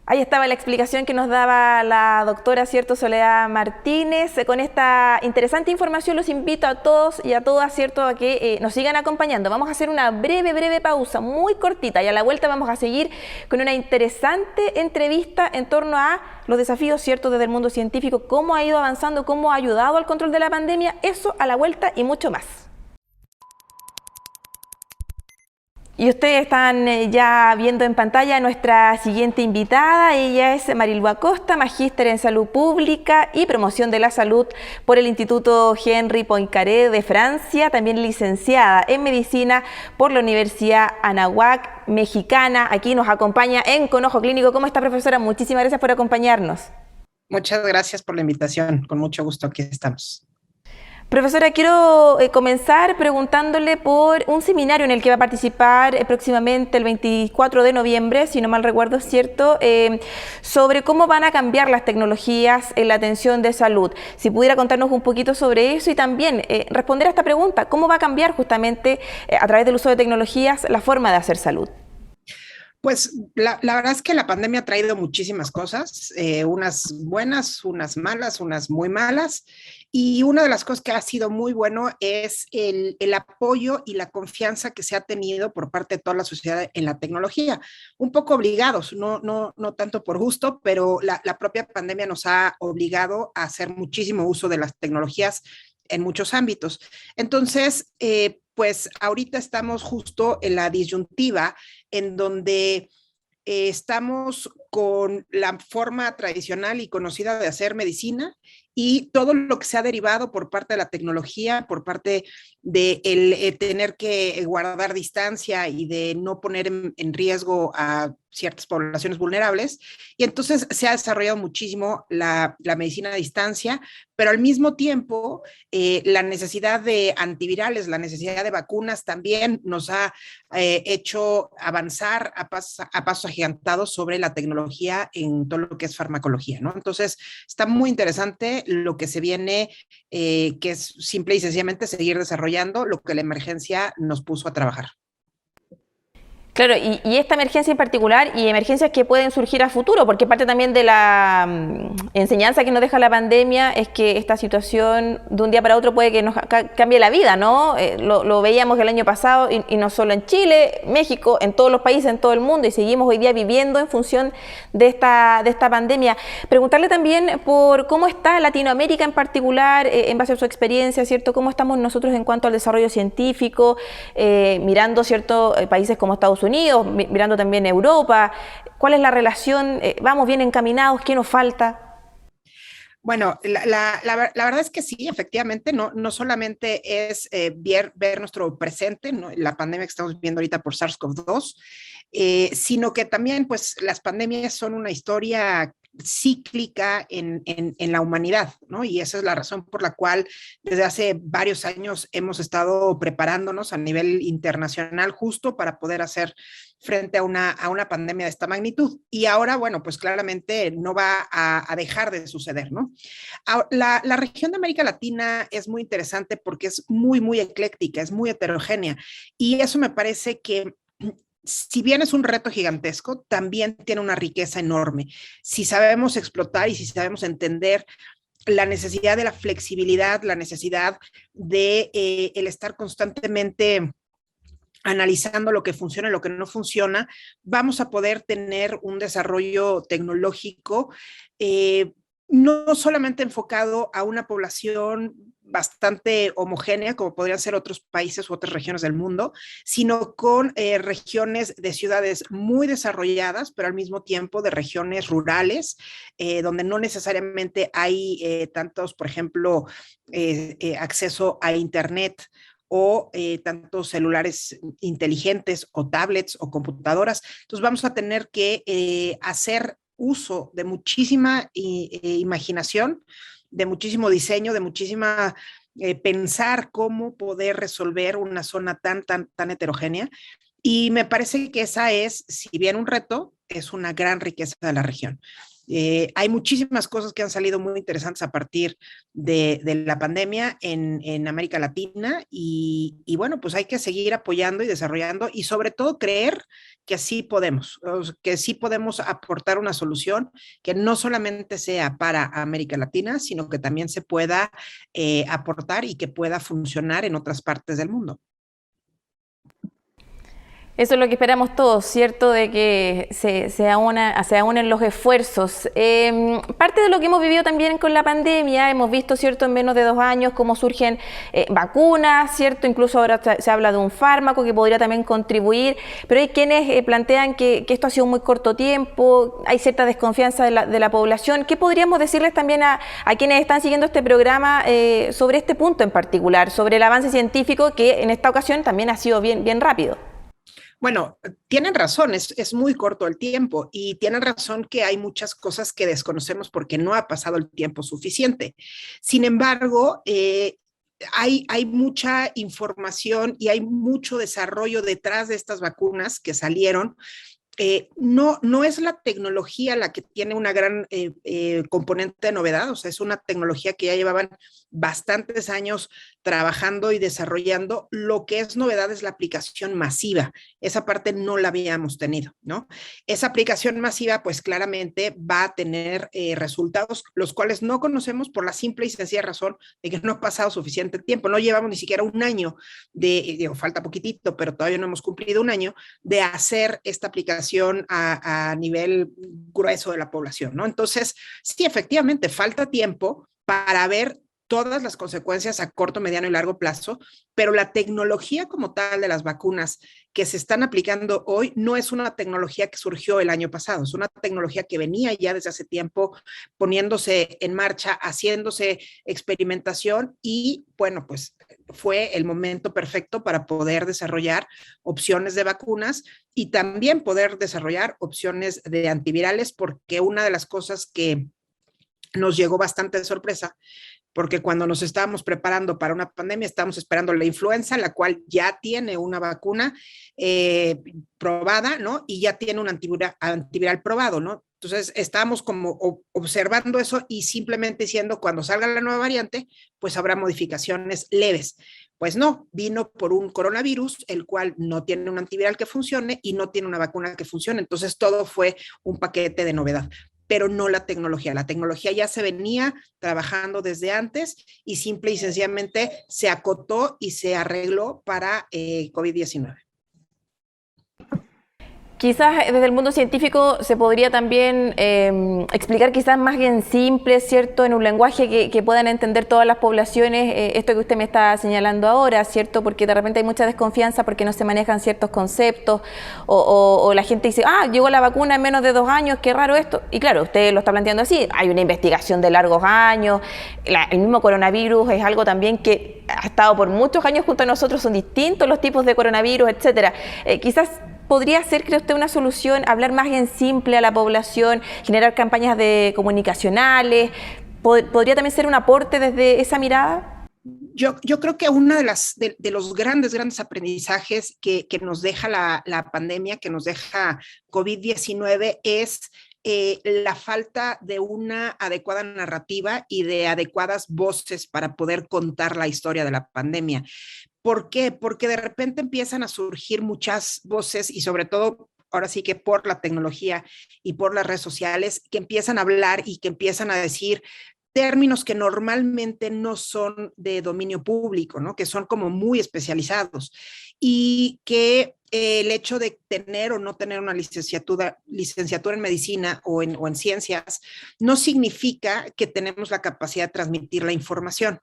Ahí estaba la explicación que nos daba la doctora, ¿cierto?, Soledad Martínez. Con esta interesante información los invito a todos y a todas, ¿cierto?, a que nos sigan acompañando. Vamos a hacer una breve pausa, muy cortita, y a la vuelta vamos a seguir con una interesante entrevista en torno a los desafíos, ¿cierto?, desde el mundo científico, cómo ha ido avanzando, cómo ha ayudado al control de la pandemia, eso a la vuelta y mucho más. Y ustedes están ya viendo en pantalla a nuestra siguiente invitada. Ella es Marilú Acosta, magíster en Salud Pública y Promoción de la Salud por el Instituto Henri Poincaré de Francia, también licenciada en Medicina por la Universidad Anáhuac Mexicana. Aquí nos acompaña en Con Ojo Clínico. ¿Cómo está, profesora? Muchísimas gracias por acompañarnos. Muchas gracias por la invitación. Con mucho gusto aquí estamos. Profesora, quiero comenzar preguntándole por un seminario en el que va a participar próximamente el 24 de noviembre, si no mal recuerdo, es cierto, sobre cómo van a cambiar las tecnologías en la atención de salud. Si pudiera contarnos un poquito sobre eso y también responder a esta pregunta, ¿cómo va a cambiar justamente a través del uso de tecnologías la forma de hacer salud? Pues la verdad es que la pandemia ha traído muchísimas cosas, unas buenas, unas malas, unas muy malas. Y una de las cosas que ha sido muy bueno es el apoyo y la confianza que se ha tenido por parte de toda la sociedad en la tecnología. Un poco obligados, no tanto por gusto, pero la propia pandemia nos ha obligado a hacer muchísimo uso de las tecnologías en muchos ámbitos. Entonces, pues ahorita estamos justo en la disyuntiva en donde estamos con la forma tradicional y conocida de hacer medicina y todo lo que se ha derivado por parte de la tecnología, por parte de tener que guardar distancia y de no poner en riesgo a ciertas poblaciones vulnerables. Y entonces se ha desarrollado muchísimo la medicina a distancia, pero al mismo tiempo la necesidad de antivirales, la necesidad de vacunas también nos ha hecho avanzar a pasos agigantados sobre la tecnología en todo lo que es farmacología, ¿no? Entonces está muy interesante lo que se viene, que es simple y sencillamente seguir desarrollando lo que la emergencia nos puso a trabajar. Claro, y esta emergencia en particular y emergencias que pueden surgir a futuro, porque parte también de la enseñanza que nos deja la pandemia es que esta situación de un día para otro puede que nos cambie la vida, ¿no? Lo veíamos el año pasado y no solo en Chile, México, en todos los países, en todo el mundo, y seguimos hoy día viviendo en función de esta pandemia. Preguntarle también por cómo está Latinoamérica en particular, en base a su experiencia, ¿cierto? ¿Cómo estamos nosotros en cuanto al desarrollo científico, mirando, ¿cierto?, países como Estados Unidos, mirando también Europa? ¿Cuál es la relación? ¿Vamos bien encaminados? ¿Qué nos falta? Bueno, la verdad es que sí, efectivamente, no solamente es ver nuestro presente, ¿no?, la pandemia que estamos viendo ahorita por SARS-CoV-2, sino que también pues las pandemias son una historia cíclica en la humanidad, ¿no? Y esa es la razón por la cual desde hace varios años hemos estado preparándonos a nivel internacional justo para poder hacer frente a una pandemia de esta magnitud. Y ahora, bueno, pues claramente no va a dejar de suceder, ¿no? La región de América Latina es muy interesante porque es muy ecléctica, es muy heterogénea. Y eso me parece que si bien es un reto gigantesco, también tiene una riqueza enorme. Si sabemos explotar y si sabemos entender la necesidad de la flexibilidad, la necesidad de el estar constantemente analizando lo que funciona y lo que no funciona, vamos a poder tener un desarrollo tecnológico no solamente enfocado a una población bastante homogénea, como podrían ser otros países u otras regiones del mundo, sino con regiones de ciudades muy desarrolladas, pero al mismo tiempo de regiones rurales, donde no necesariamente hay tantos, por ejemplo, acceso a Internet o tantos celulares inteligentes o tablets o computadoras. Entonces vamos a tener que hacer uso de muchísima imaginación, de muchísimo diseño, de muchísima pensar cómo poder resolver una zona tan heterogénea. Y me parece que esa es, si bien un reto, es una gran riqueza de la región. Hay muchísimas cosas que han salido muy interesantes a partir de la pandemia en América Latina y bueno, pues hay que seguir apoyando y desarrollando y sobre todo creer que sí podemos aportar una solución que no solamente sea para América Latina, sino que también se pueda aportar y que pueda funcionar en otras partes del mundo. Eso es lo que esperamos todos, ¿cierto? De que se unen los esfuerzos. Parte de lo que hemos vivido también con la pandemia, hemos visto, ¿cierto?, en menos de 2 años cómo surgen vacunas, ¿cierto? Incluso ahora se habla de un fármaco que podría también contribuir, pero hay quienes plantean que esto ha sido muy corto tiempo, hay cierta desconfianza de la población. ¿Qué podríamos decirles también a quienes están siguiendo este programa sobre este punto en particular, sobre el avance científico que en esta ocasión también ha sido bien rápido? Bueno, tienen razón, es muy corto el tiempo y tienen razón que hay muchas cosas que desconocemos porque no ha pasado el tiempo suficiente. Sin embargo, hay mucha información y hay mucho desarrollo detrás de estas vacunas que salieron. No es la tecnología la que tiene una gran componente de novedad, o sea, es una tecnología que ya llevaban bastantes años trabajando y desarrollando. Lo que es novedad es la aplicación masiva. Esa parte no la habíamos tenido, ¿no? Esa aplicación masiva, pues claramente va a tener resultados, los cuales no conocemos por la simple y sencilla razón de que no ha pasado suficiente tiempo. No llevamos ni siquiera un año falta poquitito, pero todavía no hemos cumplido un año de hacer esta aplicación a nivel grueso de la población, ¿no? Entonces, sí, efectivamente, falta tiempo para ver todas las consecuencias a corto, mediano y largo plazo, pero la tecnología como tal de las vacunas que se están aplicando hoy no es una tecnología que surgió el año pasado, es una tecnología que venía ya desde hace tiempo poniéndose en marcha, haciéndose experimentación y, bueno, pues fue el momento perfecto para poder desarrollar opciones de vacunas y también poder desarrollar opciones de antivirales, porque una de las cosas que nos llegó bastante de sorpresa, porque cuando nos estábamos preparando para una pandemia, estábamos esperando la influenza, la cual ya tiene una vacuna probada, ¿no? Y ya tiene un antiviral probado, ¿no? Entonces, estábamos como observando eso y simplemente diciendo, cuando salga la nueva variante, pues habrá modificaciones leves. Pues no, vino por un coronavirus, el cual no tiene un antiviral que funcione y no tiene una vacuna que funcione. Entonces, todo fue un paquete de novedad, pero no la tecnología. La tecnología ya se venía trabajando desde antes y simple y sencillamente se acotó y se arregló para COVID-19. Quizás desde el mundo científico se podría también explicar quizás más bien simple, ¿cierto? En un lenguaje que puedan entender todas las poblaciones, esto que usted me está señalando ahora, ¿cierto? Porque de repente hay mucha desconfianza porque no se manejan ciertos conceptos o la gente dice, llegó la vacuna en menos de 2 años, qué raro esto. Y claro, usted lo está planteando así, hay una investigación de largos años, el mismo coronavirus es algo también que ha estado por muchos años junto a nosotros, son distintos los tipos de coronavirus, etcétera. Quizás ¿podría ser, cree usted, una solución hablar más en simple a la población, generar campañas comunicacionales? ¿Podría también ser un aporte desde esa mirada? Yo creo que uno de los grandes aprendizajes que nos deja la pandemia, que nos deja COVID-19 es la falta de una adecuada narrativa y de adecuadas voces para poder contar la historia de la pandemia. ¿Por qué? Porque de repente empiezan a surgir muchas voces y sobre todo, ahora sí que por la tecnología y por las redes sociales, que empiezan a hablar y que empiezan a decir términos que normalmente no son de dominio público, ¿no? Que son como muy especializados y que el hecho de tener o no tener una licenciatura en medicina o en ciencias no significa que tenemos la capacidad de transmitir la información.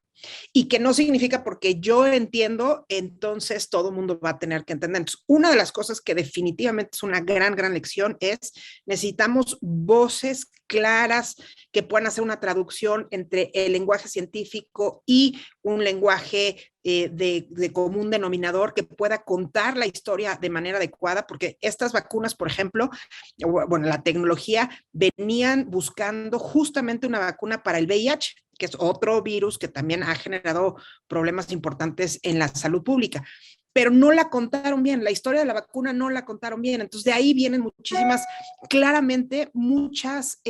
Y que no significa porque yo entiendo, entonces todo el mundo va a tener que entender. Entonces, una de las cosas que definitivamente es una gran lección es necesitamos voces claras que puedan hacer una traducción entre el lenguaje científico y un lenguaje de común denominador que pueda contar la historia de manera adecuada, porque estas vacunas, por ejemplo, bueno, la tecnología venían buscando justamente una vacuna para el VIH, que es otro virus que también ha generado problemas importantes en la salud pública, pero no la contaron bien, la historia de la vacuna no la contaron bien, entonces de ahí vienen claramente muchas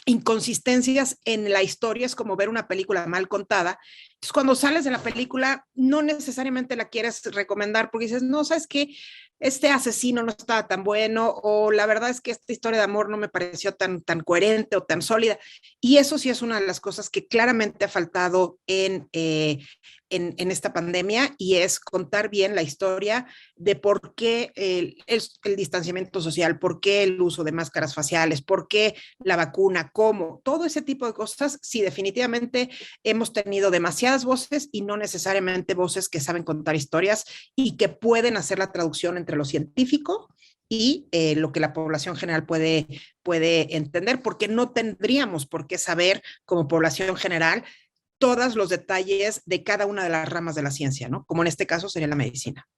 inconsistencias en la historia, es como ver una película mal contada cuando sales de la película, no necesariamente la quieres recomendar porque dices, no, ¿sabes qué? Este asesino no estaba tan bueno, o la verdad es que esta historia de amor no me pareció tan coherente o tan sólida. Y eso sí es una de las cosas que claramente ha faltado en esta pandemia, y es contar bien la historia de por qué el distanciamiento social, por qué el uso de máscaras faciales, por qué la vacuna, cómo, todo ese tipo de cosas. Sí, definitivamente hemos tenido demasiadas voces y no necesariamente voces que saben contar historias y que pueden hacer la traducción entre lo científico y lo que la población general puede entender, porque no tendríamos por qué saber como población general todos los detalles de cada una de las ramas de la ciencia, ¿no? Como en este caso sería la medicina.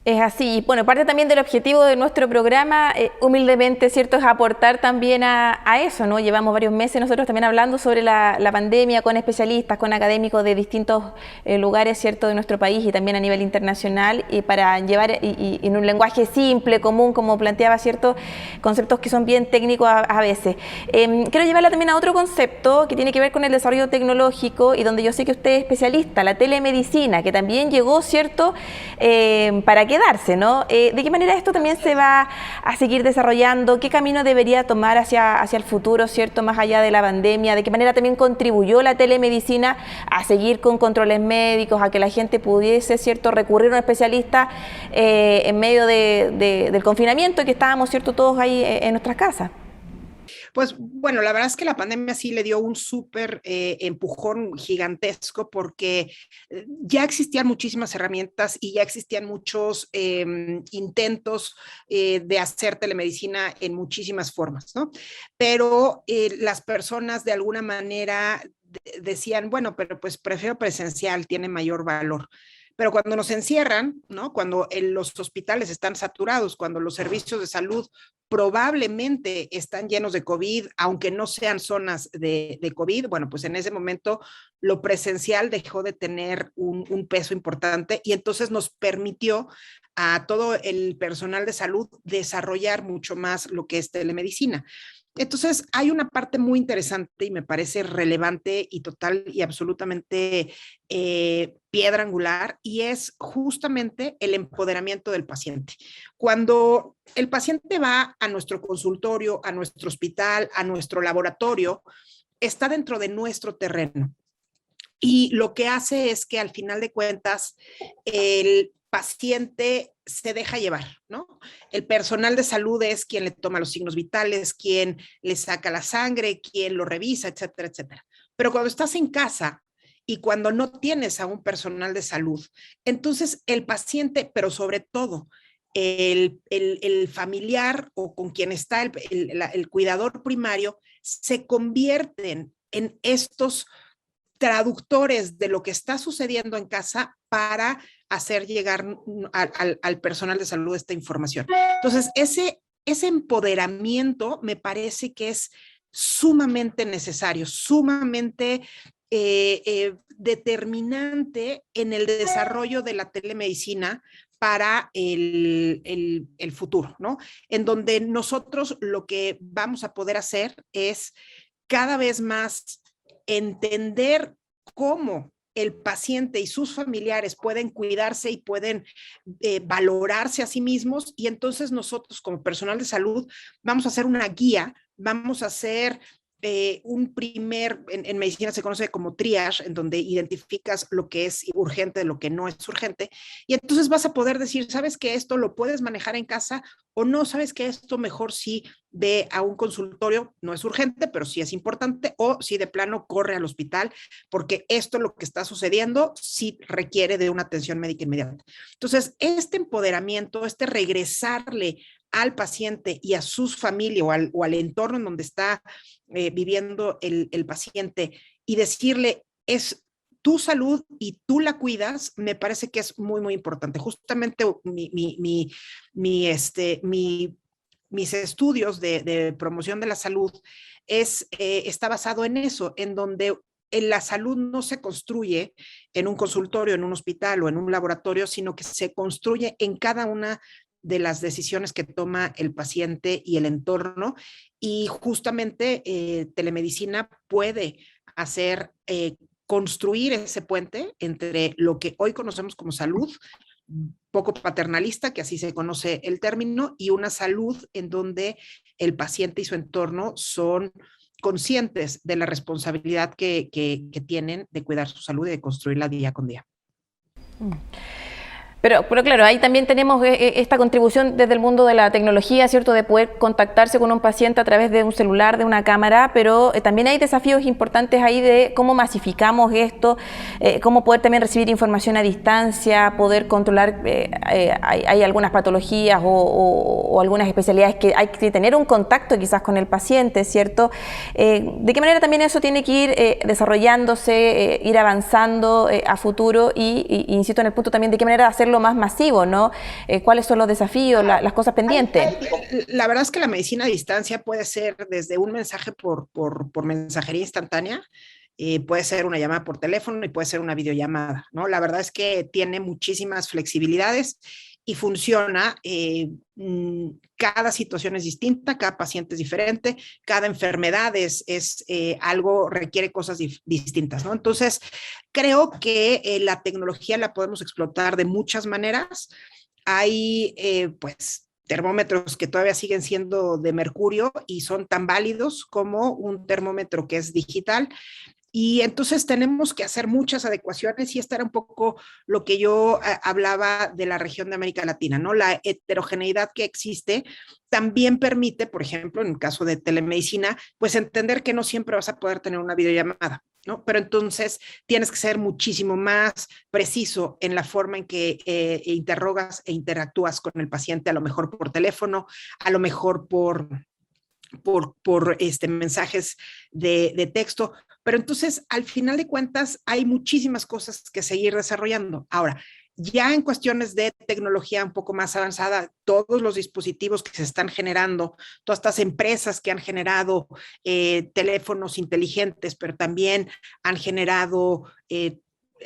Es así. Bueno, parte también del objetivo de nuestro programa, humildemente, ¿cierto?, es aportar también a eso, ¿no? Llevamos varios meses nosotros también hablando sobre la pandemia con especialistas, con académicos de distintos lugares, ¿cierto?, de nuestro país y también a nivel internacional, y para llevar y en un lenguaje simple, común, como planteaba, ¿cierto?, conceptos que son bien técnicos a veces. Quiero llevarla también a otro concepto que tiene que ver con el desarrollo tecnológico y donde yo sé que usted es especialista, la telemedicina, que también llegó, ¿cierto?, para quedarse, ¿no? ¿De qué manera esto también se va a seguir desarrollando? ¿Qué camino debería tomar hacia el futuro, ¿cierto?, más allá de la pandemia? ¿De qué manera también contribuyó la telemedicina a seguir con controles médicos, a que la gente pudiese, ¿cierto?, recurrir a un especialista en medio del confinamiento y que estábamos, ¿cierto?, todos ahí en nuestras casas? Pues bueno, la verdad es que la pandemia sí le dio un súper empujón gigantesco, porque ya existían muchísimas herramientas y ya existían muchos intentos de hacer telemedicina en muchísimas formas, ¿no? Pero las personas de alguna manera decían, bueno, pero pues prefiero presencial, tiene mayor valor. Pero cuando nos encierran, ¿no? Cuando los hospitales están saturados, cuando los servicios de salud probablemente están llenos de COVID, aunque no sean zonas de COVID, bueno, pues en ese momento lo presencial dejó de tener un peso importante, y entonces nos permitió a todo el personal de salud desarrollar mucho más lo que es telemedicina. Entonces, hay una parte muy interesante y me parece relevante y total y absolutamente piedra angular, y es justamente el empoderamiento del paciente. Cuando el paciente va a nuestro consultorio, a nuestro hospital, a nuestro laboratorio, está dentro de nuestro terreno. Y lo que hace es que al final de cuentas el paciente se deja llevar, ¿no? El personal de salud es quien le toma los signos vitales, quien le saca la sangre, quien lo revisa, etcétera, etcétera. Pero cuando estás en casa y cuando no tienes a un personal de salud, entonces el paciente, pero sobre todo el familiar o con quien está el cuidador primario, se convierten en estos traductores de lo que está sucediendo en casa para hacer llegar al personal de salud esta información. Entonces, ese empoderamiento me parece que es sumamente necesario, sumamente determinante en el desarrollo de la telemedicina para el futuro, ¿no? En donde nosotros lo que vamos a poder hacer es cada vez más entender cómo el paciente y sus familiares pueden cuidarse y pueden valorarse a sí mismos, y entonces nosotros como personal de salud vamos a hacer una guía, vamos a hacer en medicina se conoce como triage, en donde identificas lo que es urgente de lo que no es urgente, y entonces vas a poder decir, sabes que esto lo puedes manejar en casa, o no, sabes que esto mejor sí ve a un consultorio, no es urgente, pero sí es importante, o si de plano corre al hospital, porque esto lo que está sucediendo sí requiere de una atención médica inmediata. Entonces, este empoderamiento, este regresarle al paciente y a sus familias o al entorno en donde está viviendo el paciente, y decirle, es tu salud y tú la cuidas, me parece que es muy, muy importante. Justamente mis estudios de promoción de la salud está basado en eso, en donde la salud no se construye en un consultorio, en un hospital o en un laboratorio, sino que se construye en cada una de las decisiones que toma el paciente y el entorno, y justamente telemedicina puede hacer construir ese puente entre lo que hoy conocemos como salud, poco paternalista, que así se conoce el término, y una salud en donde el paciente y su entorno son conscientes de la responsabilidad que tienen de cuidar su salud y de construirla día con día. Pero claro, ahí también tenemos esta contribución desde el mundo de la tecnología, ¿cierto? De poder contactarse con un paciente a través de un celular, de una cámara, pero también hay desafíos importantes ahí de cómo masificamos esto, cómo poder también recibir información a distancia, poder controlar, hay algunas patologías o algunas especialidades que hay que tener un contacto quizás con el paciente, ¿cierto? ¿De qué manera también eso tiene que ir desarrollándose, ir avanzando a futuro y insisto en el punto también de qué manera hacerlo más masivo, ¿no? ¿Cuáles son los desafíos, las cosas pendientes? La verdad es que la medicina a distancia puede ser desde un mensaje por mensajería instantánea, puede ser una llamada por teléfono y puede ser una videollamada, ¿no? La verdad es que tiene muchísimas flexibilidades y funciona. Cada situación es distinta, cada paciente es diferente, cada enfermedad es algo, requiere cosas distintas, ¿no? Entonces, creo que la tecnología la podemos explotar de muchas maneras. Hay, pues, termómetros que todavía siguen siendo de mercurio y son tan válidos como un termómetro que es digital. Y entonces tenemos que hacer muchas adecuaciones y esta era un poco lo que yo hablaba de la región de América Latina, ¿no? La heterogeneidad que existe también permite, por ejemplo, en el caso de telemedicina, pues entender que no siempre vas a poder tener una videollamada, ¿no? Pero entonces tienes que ser muchísimo más preciso en la forma en que interrogas e interactúas con el paciente, a lo mejor por teléfono, a lo mejor por mensajes de texto, pero entonces al final de cuentas hay muchísimas cosas que seguir desarrollando. Ahora, ya en cuestiones de tecnología un poco más avanzada, todos los dispositivos que se están generando, todas estas empresas que han generado teléfonos inteligentes, pero también han generado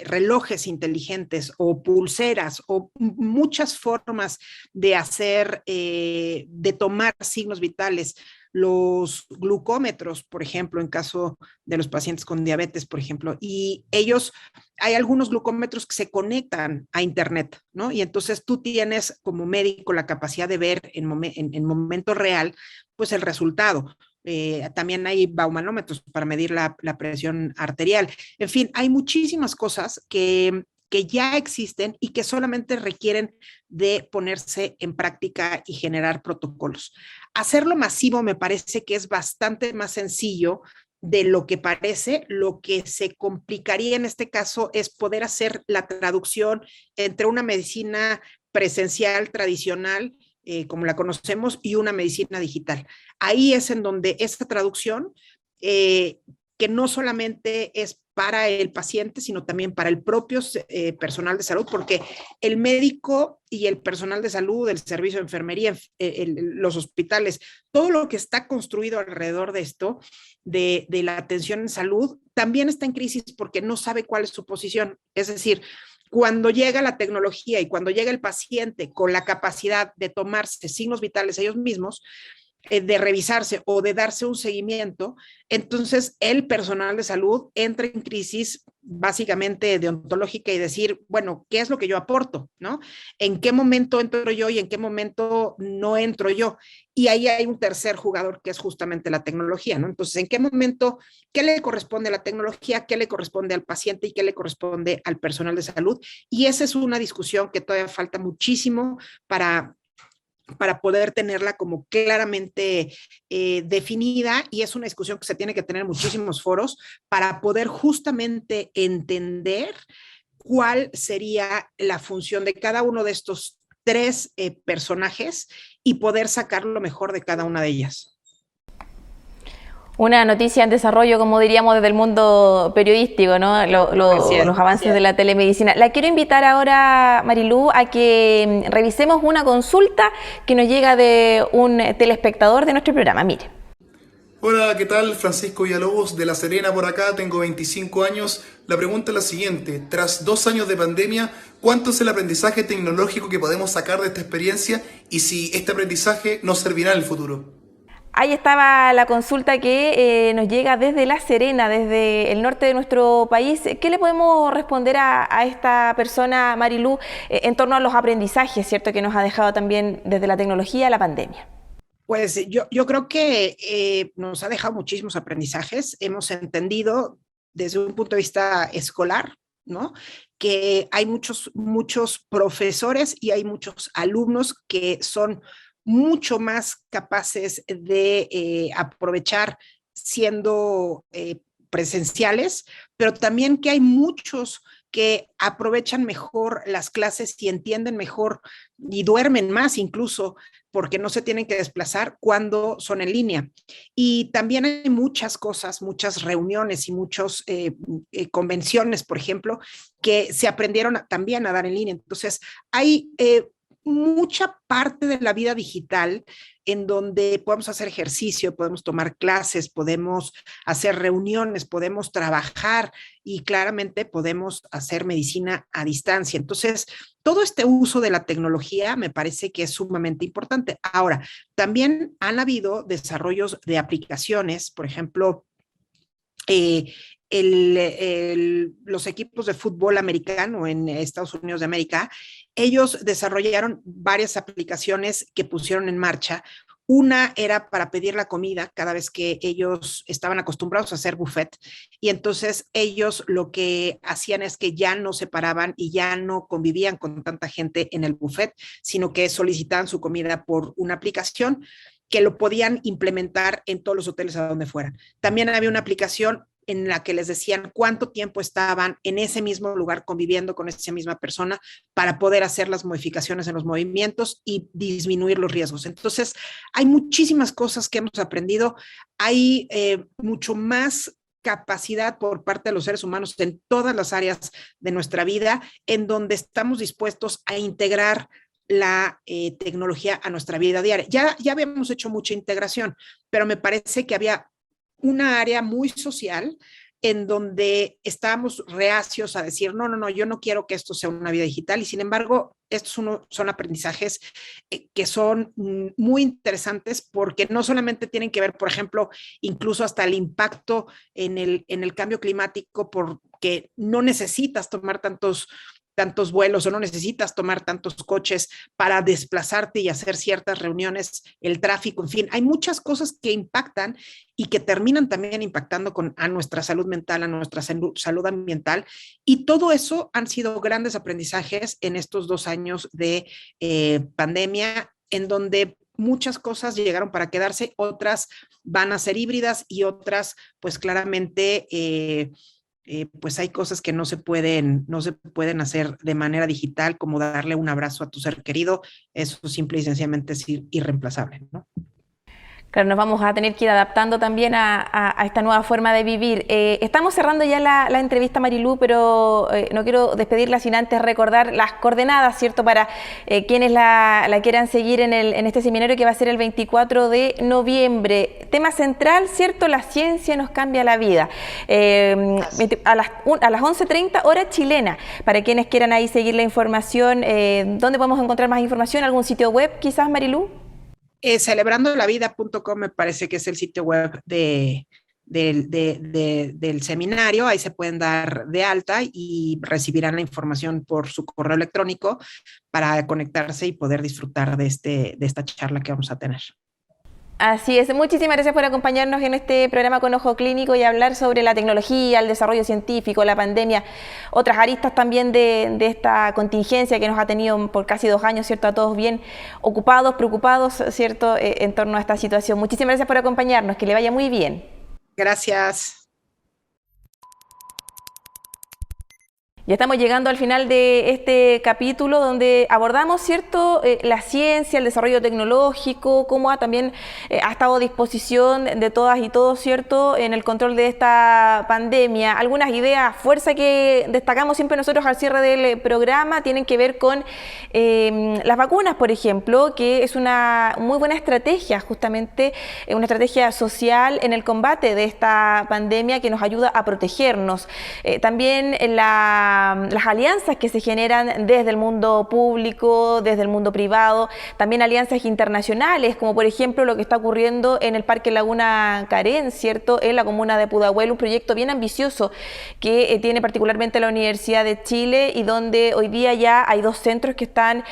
relojes inteligentes o pulseras o muchas formas de hacer, de tomar signos vitales. Los glucómetros, por ejemplo, en caso de los pacientes con diabetes, por ejemplo, y ellos, hay algunos glucómetros que se conectan a internet, ¿no? Y entonces tú tienes como médico la capacidad de ver en momento real, pues el resultado. También hay baumanómetros para medir la presión arterial. En fin, hay muchísimas cosas que ya existen y que solamente requieren de ponerse en práctica y generar protocolos. Hacerlo masivo me parece que es bastante más sencillo de lo que parece. Lo que se complicaría en este caso es poder hacer la traducción entre una medicina presencial tradicional, como la conocemos, y una medicina digital. Ahí es en donde esta traducción, que no solamente es para el paciente, sino también para el propio personal de salud, porque el médico y el personal de salud, el servicio de enfermería, los hospitales, todo lo que está construido alrededor de esto, de la atención en salud, también está en crisis porque no sabe cuál es su posición. Es decir, cuando llega la tecnología y cuando llega el paciente con la capacidad de tomarse signos vitales ellos mismos, de revisarse o de darse un seguimiento, entonces el personal de salud entra en crisis básicamente deontológica y decir, bueno, ¿qué es lo que yo aporto? ¿No? ¿En qué momento entro yo y en qué momento no entro yo? Y ahí hay un tercer jugador que es justamente la tecnología, ¿no? Entonces, ¿en qué momento, qué le corresponde a la tecnología, qué le corresponde al paciente y qué le corresponde al personal de salud? Y esa es una discusión que todavía falta muchísimo para poder tenerla como claramente definida, y es una discusión que se tiene que tener en muchísimos foros para poder justamente entender cuál sería la función de cada uno de estos tres personajes y poder sacar lo mejor de cada una de ellas. Una noticia en desarrollo, como diríamos, desde el mundo periodístico, ¿no? Los avances de la telemedicina. La quiero invitar ahora, Marilú, a que revisemos una consulta que nos llega de un telespectador de nuestro programa. Mire. Hola, ¿qué tal? Francisco Villalobos de La Serena por acá, tengo 25 años. La pregunta es la siguiente: tras 2 años de pandemia, ¿cuánto es el aprendizaje tecnológico que podemos sacar de esta experiencia y si este aprendizaje nos servirá en el futuro? Ahí estaba la consulta que nos llega desde La Serena, desde el norte de nuestro país. ¿Qué le podemos responder a esta persona, Marilú, en torno a los aprendizajes, ¿cierto?, que nos ha dejado también desde la tecnología la pandemia? Pues yo creo que nos ha dejado muchísimos aprendizajes. Hemos entendido desde un punto de vista escolar, ¿no?, que hay muchos profesores y hay muchos alumnos que son mucho más capaces de aprovechar siendo presenciales, pero también que hay muchos que aprovechan mejor las clases y entienden mejor y duermen más incluso porque no se tienen que desplazar cuando son en línea. Y también hay muchas cosas, muchas reuniones y muchas convenciones, por ejemplo, que se aprendieron también a dar en línea. Entonces, hay mucha parte de la vida digital en donde podemos hacer ejercicio, podemos tomar clases, podemos hacer reuniones, podemos trabajar y claramente podemos hacer medicina a distancia. Entonces, todo este uso de la tecnología me parece que es sumamente importante. Ahora, también han habido desarrollos de aplicaciones, por ejemplo, los equipos de fútbol americano en Estados Unidos de América, ellos desarrollaron varias aplicaciones que pusieron en marcha. Una era para pedir la comida cada vez que ellos estaban acostumbrados a hacer buffet, y entonces ellos lo que hacían es que ya no se paraban y ya no convivían con tanta gente en el buffet, sino que solicitaban su comida por una aplicación que lo podían implementar en todos los hoteles a donde fueran. También había una aplicación en la que les decían cuánto tiempo estaban en ese mismo lugar conviviendo con esa misma persona para poder hacer las modificaciones en los movimientos y disminuir los riesgos. Entonces, hay muchísimas cosas que hemos aprendido. Hay mucho más capacidad por parte de los seres humanos en todas las áreas de nuestra vida, en donde estamos dispuestos a integrar la tecnología a nuestra vida diaria. Ya habíamos hecho mucha integración, pero me parece que había una área muy social en donde estábamos reacios a decir, no, yo no quiero que esto sea una vida digital, y sin embargo, estos son aprendizajes que son muy interesantes porque no solamente tienen que ver, por ejemplo, incluso hasta el impacto en el cambio climático, porque no necesitas tomar tantos vuelos o no necesitas tomar tantos coches para desplazarte y hacer ciertas reuniones, el tráfico, en fin, hay muchas cosas que impactan y que terminan también impactando a nuestra salud mental, a nuestra salud ambiental, y todo eso han sido grandes aprendizajes en estos 2 años de pandemia, en donde muchas cosas llegaron para quedarse, otras van a ser híbridas y otras pues claramente pues hay cosas que no se pueden hacer de manera digital, como darle un abrazo a tu ser querido. Eso simple y sencillamente es irreemplazable, ¿no? Claro, nos vamos a tener que ir adaptando también a esta nueva forma de vivir. Estamos cerrando ya la entrevista, Marilú, pero no quiero despedirla sin antes recordar las coordenadas, ¿cierto?, para quienes la quieran seguir en este seminario que va a ser el 24 de noviembre. Tema central, ¿cierto?, la ciencia nos cambia la vida. A las 11:30 hora chilena, para quienes quieran ahí seguir la información. ¿Dónde podemos encontrar más información? ¿Algún sitio web quizás, Marilú? Celebrandolavida.com me parece que es el sitio web del seminario. Ahí se pueden dar de alta y recibirán la información por su correo electrónico para conectarse y poder disfrutar de esta charla que vamos a tener. Así es, muchísimas gracias por acompañarnos en este programa con Ojo Clínico y hablar sobre la tecnología, el desarrollo científico, la pandemia, otras aristas también de esta contingencia que nos ha tenido por casi 2 años, ¿cierto?, a todos bien ocupados, preocupados, ¿cierto?, en torno a esta situación. Muchísimas gracias por acompañarnos, que le vaya muy bien. Gracias. Ya estamos llegando al final de este capítulo donde abordamos, ¿cierto?, la ciencia, el desarrollo tecnológico, cómo también ha estado a disposición de todas y todos, ¿cierto?, en el control de esta pandemia. Algunas ideas, fuerza que destacamos siempre nosotros al cierre del programa, tienen que ver con las vacunas, por ejemplo, que es una muy buena estrategia, justamente una estrategia social en el combate de esta pandemia que nos ayuda a protegernos. También la las alianzas que se generan desde el mundo público, desde el mundo privado, también alianzas internacionales, como por ejemplo lo que está ocurriendo en el Parque Laguna Carén, ¿cierto?, en la comuna de Pudahuel, un proyecto bien ambicioso que tiene particularmente la Universidad de Chile y donde hoy día ya hay 2 centros que están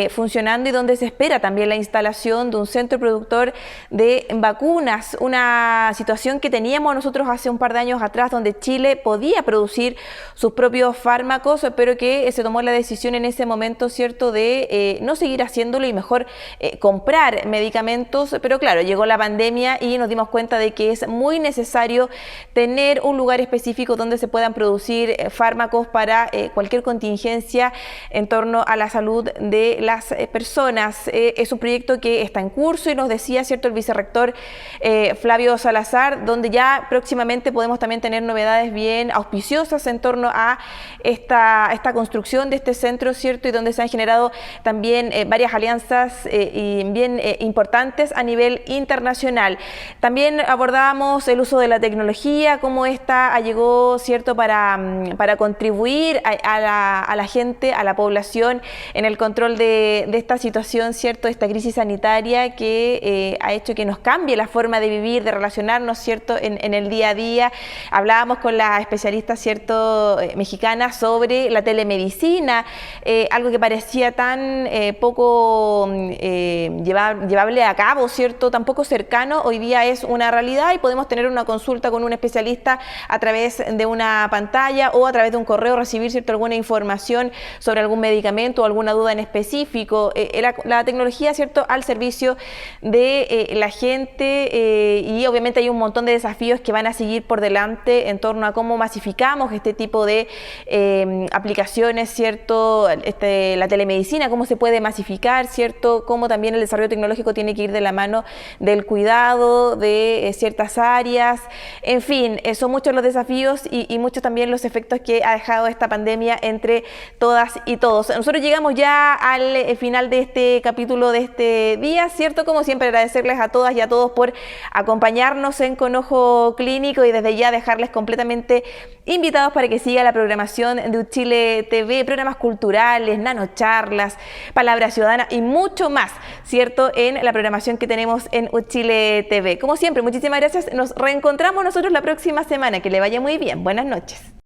funcionando y donde se espera también la instalación de un centro productor de vacunas, una situación que teníamos nosotros hace un par de años atrás, donde Chile podía producir sus propios fármacos, pero que se tomó la decisión en ese momento, ¿cierto?, de no seguir haciéndolo y mejor comprar medicamentos, pero claro, llegó la pandemia y nos dimos cuenta de que es muy necesario tener un lugar específico donde se puedan producir fármacos para cualquier contingencia en torno a la salud de las personas. Es un proyecto que está en curso y nos decía, ¿cierto?, el vicerrector Flavio Salazar, donde ya próximamente podemos también tener novedades bien auspiciosas en torno a esta construcción de este centro, ¿cierto?, y donde se han generado también varias alianzas bien importantes a nivel internacional. También abordábamos el uso de la tecnología, cómo esta llegó, ¿cierto?, para contribuir a la gente, a la población en el control de esta situación, ¿cierto?, esta crisis sanitaria que ha hecho que nos cambie la forma de vivir, de relacionarnos, ¿cierto?, en el día a día. Hablábamos con la especialista, ¿cierto?, mexicana sobre la telemedicina, algo que parecía tan poco llevable a cabo, ¿cierto?, tan poco cercano, hoy día es una realidad y podemos tener una consulta con un especialista a través de una pantalla o a través de un correo, recibir, ¿cierto?, alguna información sobre algún medicamento o alguna duda en específico. La tecnología, ¿cierto?, al servicio de la gente y obviamente hay un montón de desafíos que van a seguir por delante en torno a cómo masificamos este tipo de aplicaciones, ¿cierto?, la telemedicina, cómo se puede masificar, ¿cierto?, cómo también el desarrollo tecnológico tiene que ir de la mano del cuidado de ciertas áreas. En fin, son muchos los desafíos y muchos también los efectos que ha dejado esta pandemia entre todas y todos. Nosotros llegamos ya al final de este capítulo de este día, ¿cierto? Como siempre, agradecerles a todas y a todos por acompañarnos en Con Ojo Clínico y desde ya dejarles completamente invitados para que siga la programación de Uchile TV, programas culturales, nanocharlas, Palabra Ciudadana y mucho más, ¿cierto?, en la programación que tenemos en Uchile TV. Como siempre, muchísimas gracias. Nos reencontramos nosotros la próxima semana. Que le vaya muy bien. Buenas noches.